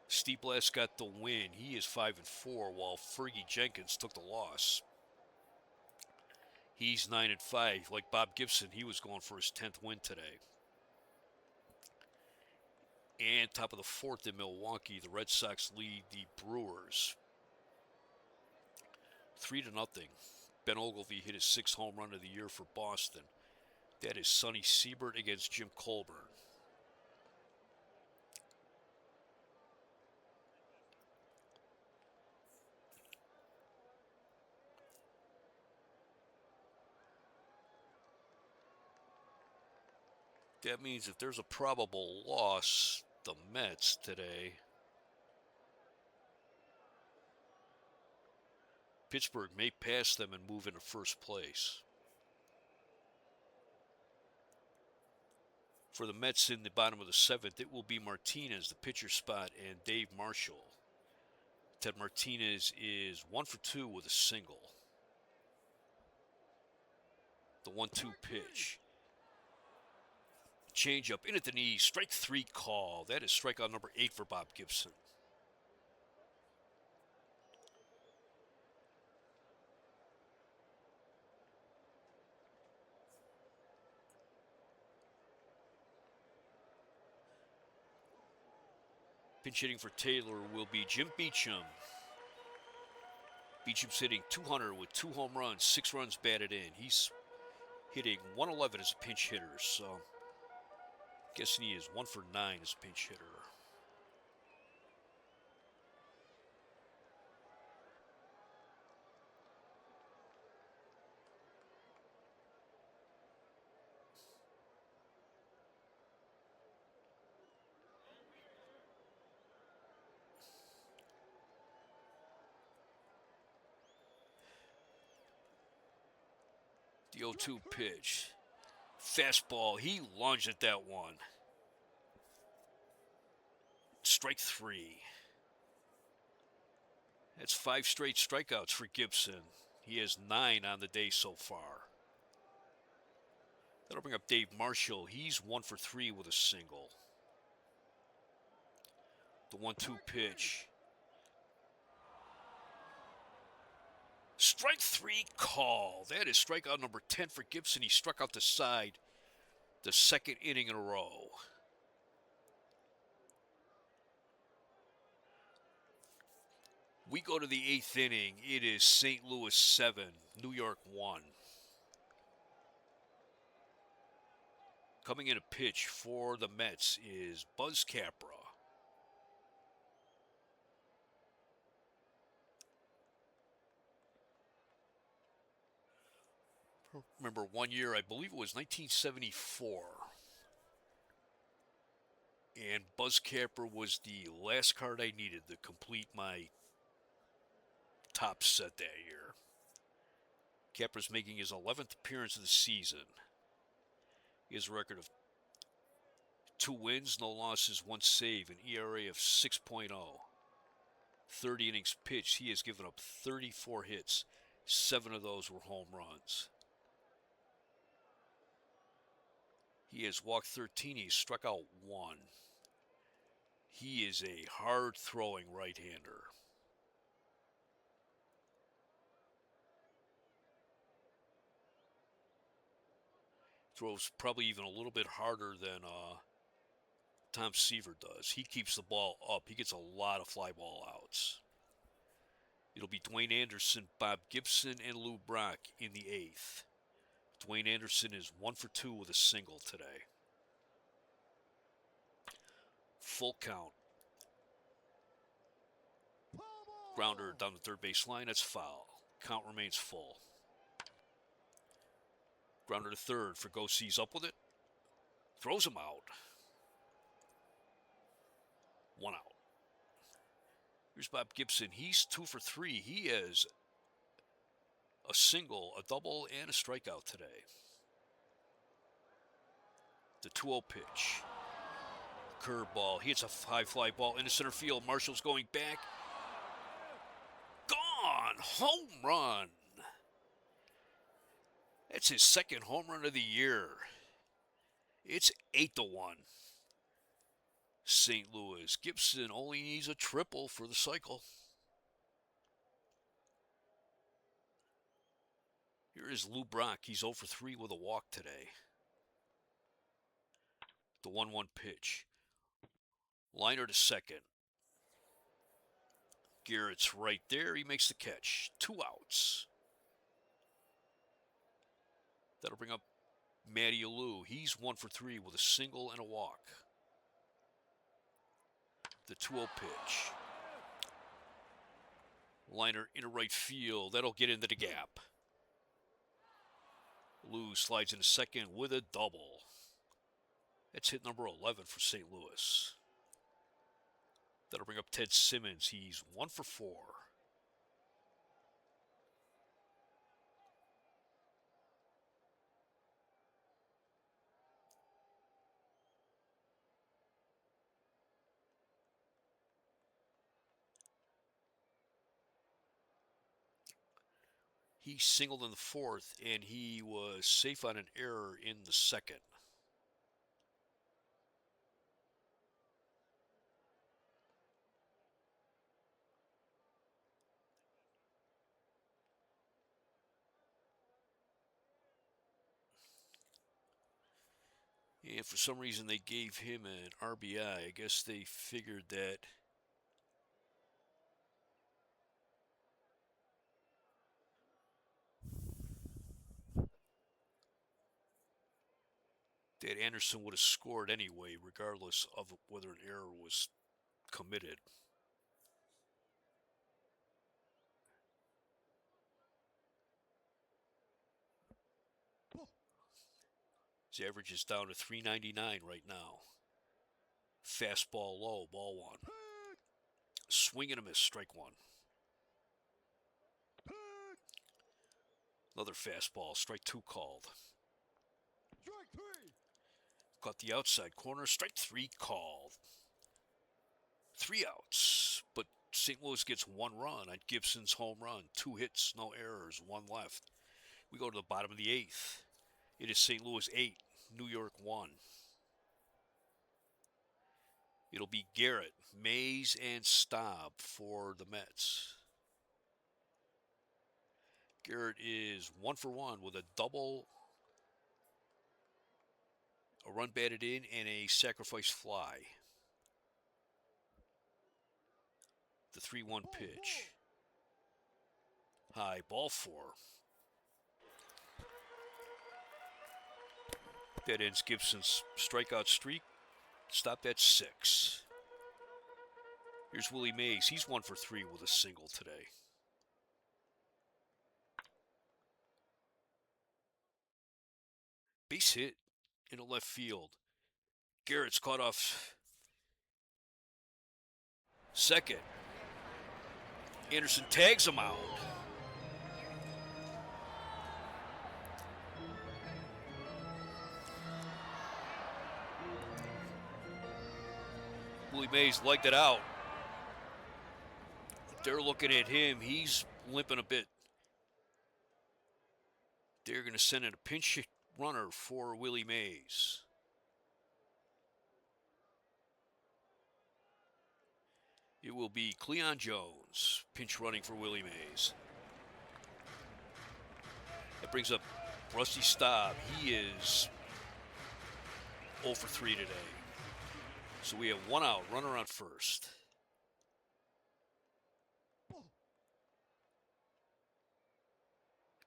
Steve Blass got the win. He is 5-4, while Fergie Jenkins took the loss. He's 9-5. Like Bob Gibson, he was going for his 10th win today. And top of the 4th in Milwaukee, the Red Sox lead the Brewers 3-0. Ben Ogilvy hit his 6th home run of the year for Boston. That is Sonny Siebert against Jim Colburn. That means if there's a probable loss, the Mets today, Pittsburgh may pass them and move into first place. For the Mets in the bottom of the seventh, it will be Martinez, the pitcher spot, and Dave Marshall. Ted Martinez is 1 for 2 with a single. The 1-2 pitch. Change up in at the knee. Strike 3 call. That is strikeout number 8 for Bob Gibson. Pinch hitting for Taylor will be Jim Beecham. Beecham's hitting .200 with 2 home runs, 6 runs batted in. He's hitting .111 as a pinch hitter, so guessing he is 1 for 9 as a pinch hitter. The 0-2 pitch. Fastball. He lunged at that one. Strike 3. That's 5 straight strikeouts for Gibson. He has 9 on the day so far. That'll bring up Dave Marshall. He's 1 for 3 with a single. The 1-2 pitch. Strike 3 call. That is strikeout number 10 for Gibson. He struck out the side the second inning in a row. We go to the 8th inning. It is St. Louis 7, New York 1. Coming in a pitch for the Mets is Buzz Capra. Remember one year, I believe it was 1974. And Buzz Capra was the last card I needed to complete my top set that year. Capra's making his 11th appearance of the season. He has a record of 2 wins, no losses, 1 save, an ERA of 6.0. 30 innings pitched, he has given up 34 hits. 7 of those were home runs. He has walked 13. He's struck out 1. He is a hard-throwing right-hander. Throws probably even a little bit harder than Tom Seaver does. He keeps the ball up. He gets a lot of fly ball outs. It'll be Dwayne Anderson, Bob Gibson, and Lou Brock in the 8th. Dwayne Anderson is 1 for 2 with a single today. Full count. Grounder down the third base line. That's foul. Count remains full. Grounder to third. Fregosi up with it. Throws him out. 1 out. Here's Bob Gibson. He's 2 for 3. He has a single, a double, and a strikeout today. The 2-0 pitch. Curveball. He hits a high fly ball into center field. Marshall's going back. Gone! Home run! That's his second home run of the year. It's 8-1. St. Louis. Gibson only needs a triple for the cycle. Here is Lou Brock. He's 0 for 3 with a walk today. The 1-1 pitch. Liner to second. Garrett's right there. He makes the catch. 2 outs. That'll bring up Matty Alou. He's 1 for 3 with a single and a walk. The 2-0 pitch. Liner into right field. That'll get into the gap. Lou slides into second with a double. That's hit number 11 for St. Louis. That'll bring up Ted Simmons. He's 1 for 4. He singled in the 4th, and he was safe on an error in the 2nd. And for some reason, they gave him an RBI. I guess they figured that Anderson would have scored anyway, regardless of whether an error was committed. His average is down to 399 right now. Fastball low, ball 1. Swing and a miss, strike 1. Another fastball, strike 2 called. Strike 3. Caught the outside corner, strike 3 called. 3 outs, but St. Louis gets 1 run on Gibson's home run. 2 hits, no errors, 1 left. We go to the bottom of the 8th. It is St. Louis 8, New York 1. It'll be Garrett, Mays, and Staub for the Mets. Garrett is 1 for 1 with a double, a run batted in, and a sacrifice fly. The 3-1 pitch. High, ball 4. That ends Gibson's strikeout streak. Stopped at 6. Here's Willie Mays. He's 1 for 3 with a single today. Base hit in the left field. Garrett's caught off second. Anderson tags him out. Willie Mays legged it out. They're looking at him. He's limping a bit. They're going to send in a pinch runner for Willie Mays. It will be Cleon Jones pinch running for Willie Mays. That brings up Rusty Staub. He is 0 for 3 today. So we have 1 out, runner on first.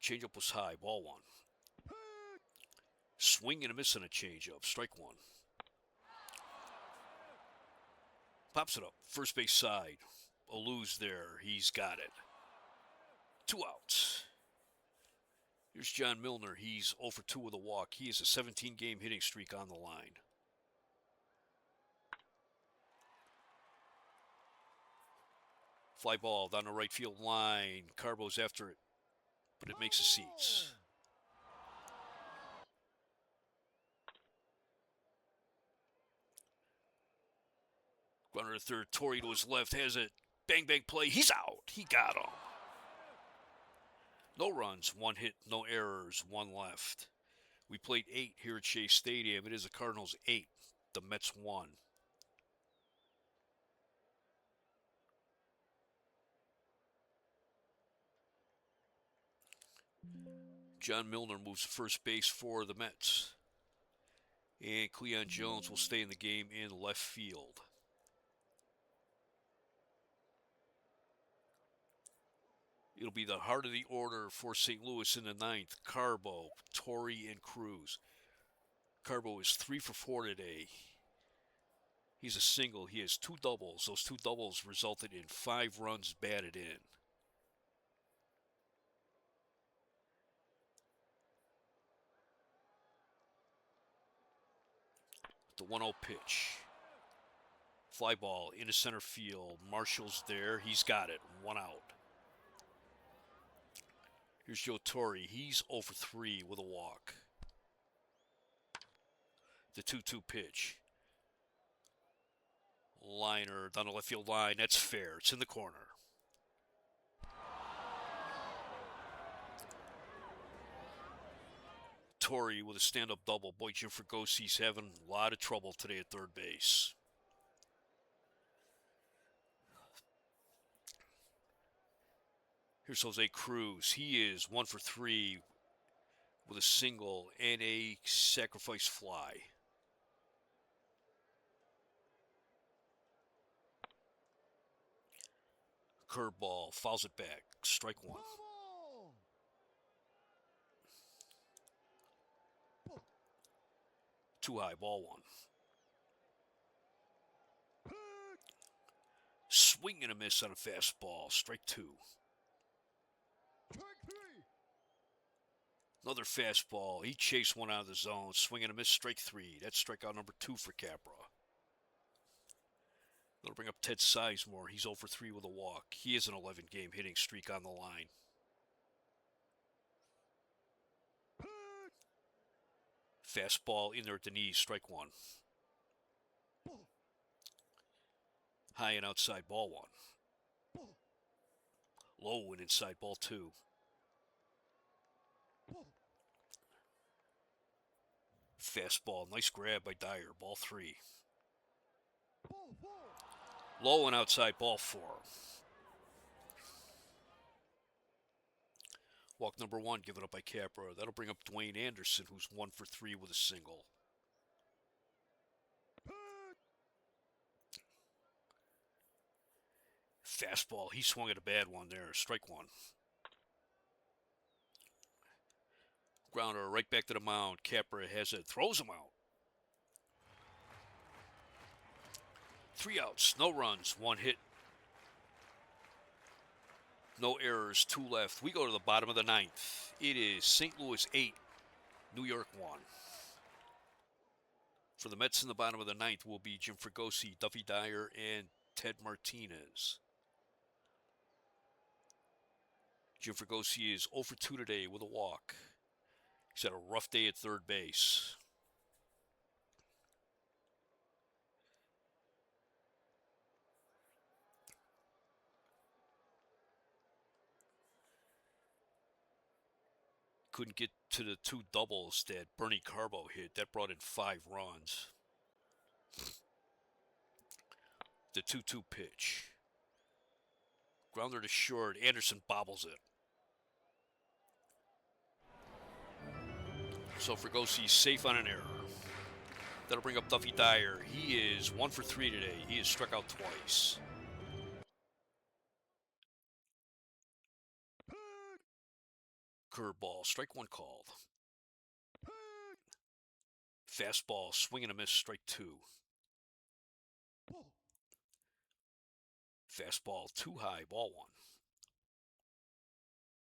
Changeup was high, ball 1. Swing and a miss on a changeup, strike 1. Pops it up, first base side. Allou's there, he's got it. 2 outs. Here's John Milner, he's 0 for 2 with a walk. He has a 17-game hitting streak on the line. Fly ball down the right field line. Carbo's after it, but it makes the seats. Runner to third, Torrey to his left, has it. Bang, bang play. He's out. He got him. No runs, 1 hit, no errors, 1 left. We played 8 here at Shea Stadium. It is the Cardinals 8, the Mets 1. John Milner moves to first base for the Mets. And Cleon Jones will stay in the game in left field. It'll be the heart of the order for St. Louis in the 9th. Carbo, Torrey, and Cruz. Carbo is 3 for 4 today. He's a single. He has 2 doubles. Those 2 doubles resulted in 5 runs batted in. The 1-0 pitch. Fly ball into center field. Marshall's there. He's got it. 1 out. Here's Joe Torre. He's 0 for 3 with a walk. The 2-2 pitch. Liner down the left field line. That's fair. It's in the corner. Torre with a stand-up double. Boy, Jim Fragosi's having a lot of trouble today at third base. Here's Jose Cruz. He is 1 for 3 with a single and a sacrifice fly. Curveball, fouls it back. Strike 1. Too high, ball 1. Swing and a miss on a fastball. Strike 2. Strike 3. Another fastball. He chased one out of the zone. Swing and a miss. Strike 3. That's strikeout number 2 for Capra. That'll bring up Ted Sizemore. He's 0 for 3 with a walk. He has an 11-game hitting streak on the line. Fastball in there at the knees. Strike 1. High and outside, ball 1. Low and inside, ball 2. Fastball. Nice grab by Dyer. Ball 3. Low and outside, ball 4. Walk number 1 given up by Capra. That'll bring up Dwayne Anderson, who's 1 for 3 with a single. Fastball. He swung at a bad one there. Strike 1. Grounder right back to the mound. Capra has it. Throws him out. 3 outs. No runs. 1 hit. No errors. 2 left. We go to the bottom of the 9th. It is St. Louis 8, New York 1. For the Mets in the bottom of the 9th will be Jim Fregosi, Duffy Dyer, and Ted Martinez. Jim Fregosi is 0 for 2 today with a walk. He's had a rough day at third base. Couldn't get to the 2 doubles that Bernie Carbo hit. That brought in 5 runs. The 2-2 pitch. Grounder to short. Anderson bobbles it. So Fragosi's safe on an error. That'll bring up Duffy Dyer. He is 1 for 3 today. He has struck out twice. Curveball. Strike 1 called. Fastball. Swing and a miss. Strike 2. Fastball. Too high. Ball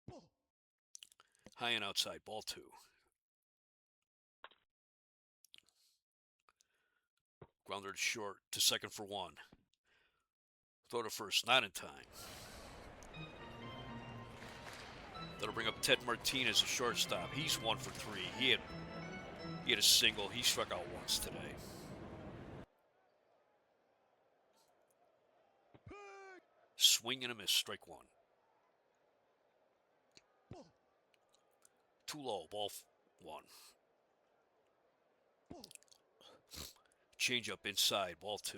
1. High and outside. Ball 2. Grounder to short to second for 1. Throw to first. Not in time. That'll bring up Ted Martinez, a shortstop. He's 1 for 3. He had a single. He struck out once today. Swing and a miss. Strike 1. Too low. Ball 1. Change up inside. Ball 2.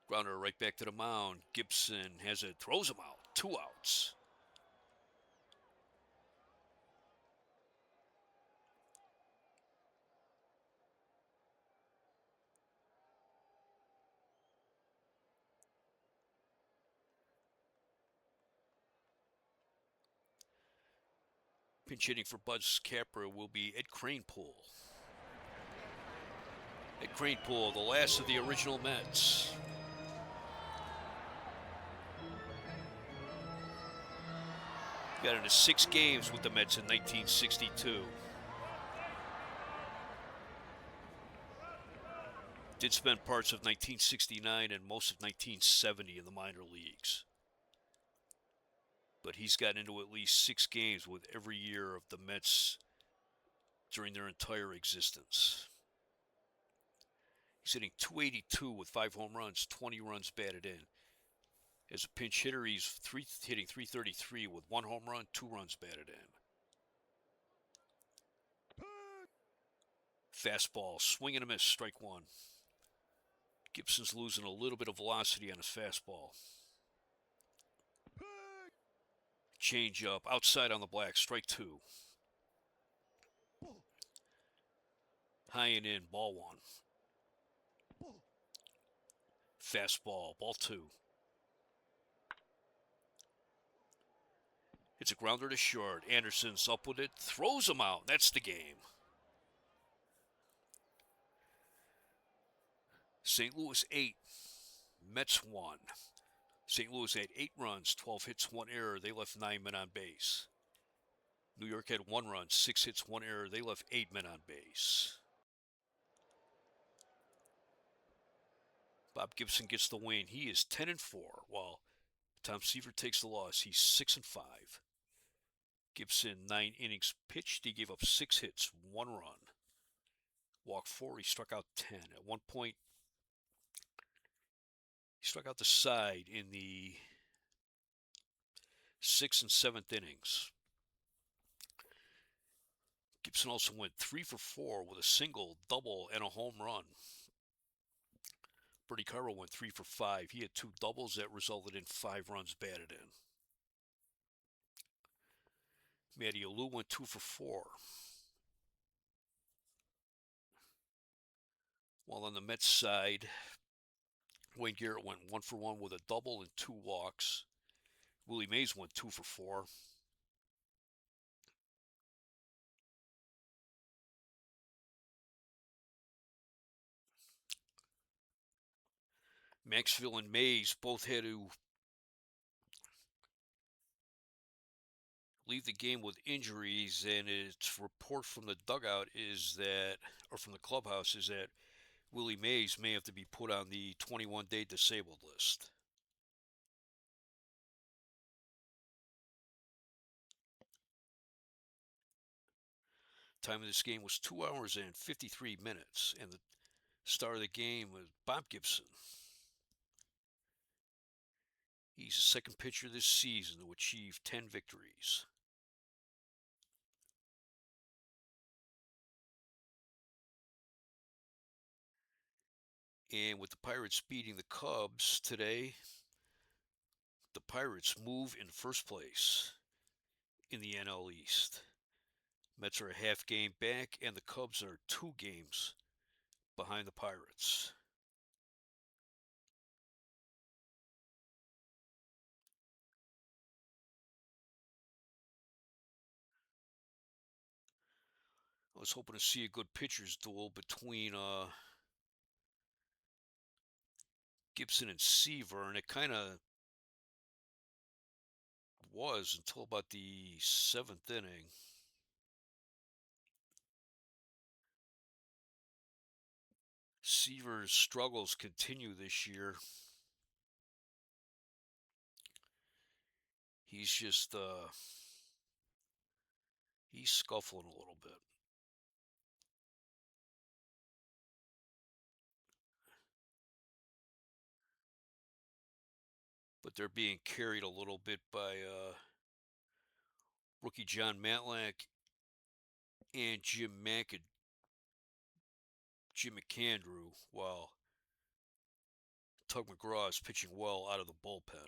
Grounder right back to the mound. Gibson has it. Throws him out. 2 outs. Pinch hitting for Buzz Capra will be Ed Kranepool. Ed Kranepool, the last of the original Mets. Got into 6 games with the Mets in 1962. Did spend parts of 1969 and most of 1970 in the minor leagues. But he's gotten into at least 6 games with every year of the Mets during their entire existence. He's hitting .282 with 5 home runs, 20 runs batted in. As a pinch hitter, he's hitting .333 with 1 home run, 2 runs batted in. Fastball, swing and a miss, strike one. Gibson's losing a little bit of velocity on his fastball. Change up, outside on the black, strike two. High and in, ball one. Fastball, ball two. It's a grounder to short. Anderson's up with it, throws him out. That's the game. St. Louis 8, Mets 1. St. Louis had 8 runs, 12 hits, 1 error. They left 9 men on base. New York had 1 run, 6 hits, 1 error. They left 8 men on base. Bob Gibson gets the win. He is 10-4, while Tom Seaver takes the loss. He's 6-5. Gibson, 9 innings pitched. He gave up 6 hits, 1 run. Walked 4. He struck out 10. At one point, he struck out the side in the 6th and 7th innings. Gibson also went 3 for 4 with a single, double, and a home run. Bernie Carro went 3 for 5. He had 2 doubles that resulted in 5 runs batted in. Matty Alou went 2 for 4. While on the Mets side, Wayne Garrett went 1 for 1 with a double and 2 walks. Willie Mays went 2 for 4. Maxville and Mays both had to leave the game with injuries, and its report from the dugout is that, or from the clubhouse, is that Willie Mays may have to be put on the 21-day disabled list. Time of this game was 2 hours and 53 minutes, and the star of the game was Bob Gibson. He's the second pitcher this season to achieve 10 victories. And with the Pirates beating the Cubs today, the Pirates move in first place in the NL East. Mets are a half game back, and the Cubs are 2 games behind the Pirates. I was hoping to see a good pitcher's duel between Gibson and Seaver, and it kind of was until about the 7th inning. Seaver's struggles continue this year. He's just he's scuffling a little bit. But they're being carried a little bit by rookie John Matlack and Jim McAndrew, while Tug McGraw is pitching well out of the bullpen.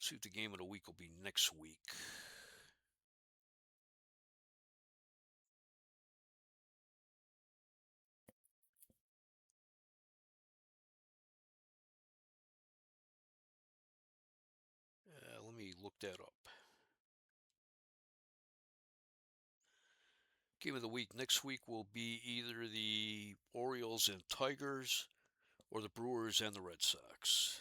See if the game of the week will be next week. Let me look that up. Game of the week next week will be either the Orioles and Tigers or the Brewers and the Red Sox.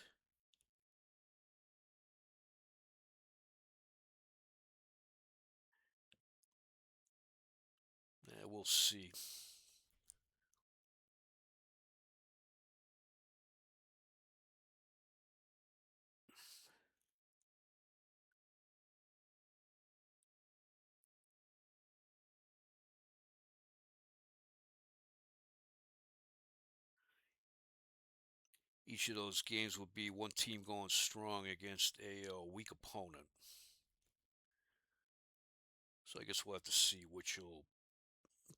we'll see. Each of those games would be one team going strong against a weak opponent. So I guess we'll have to see which will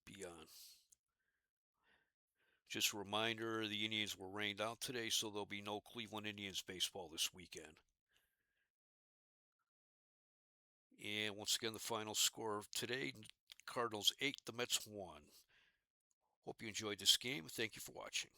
be on. Just a reminder, the Indians were rained out today, so there'll be no Cleveland Indians baseball this weekend. And once again, the final score of today, Cardinals 8, the Mets 1. Hope you enjoyed this game. Thank you for watching.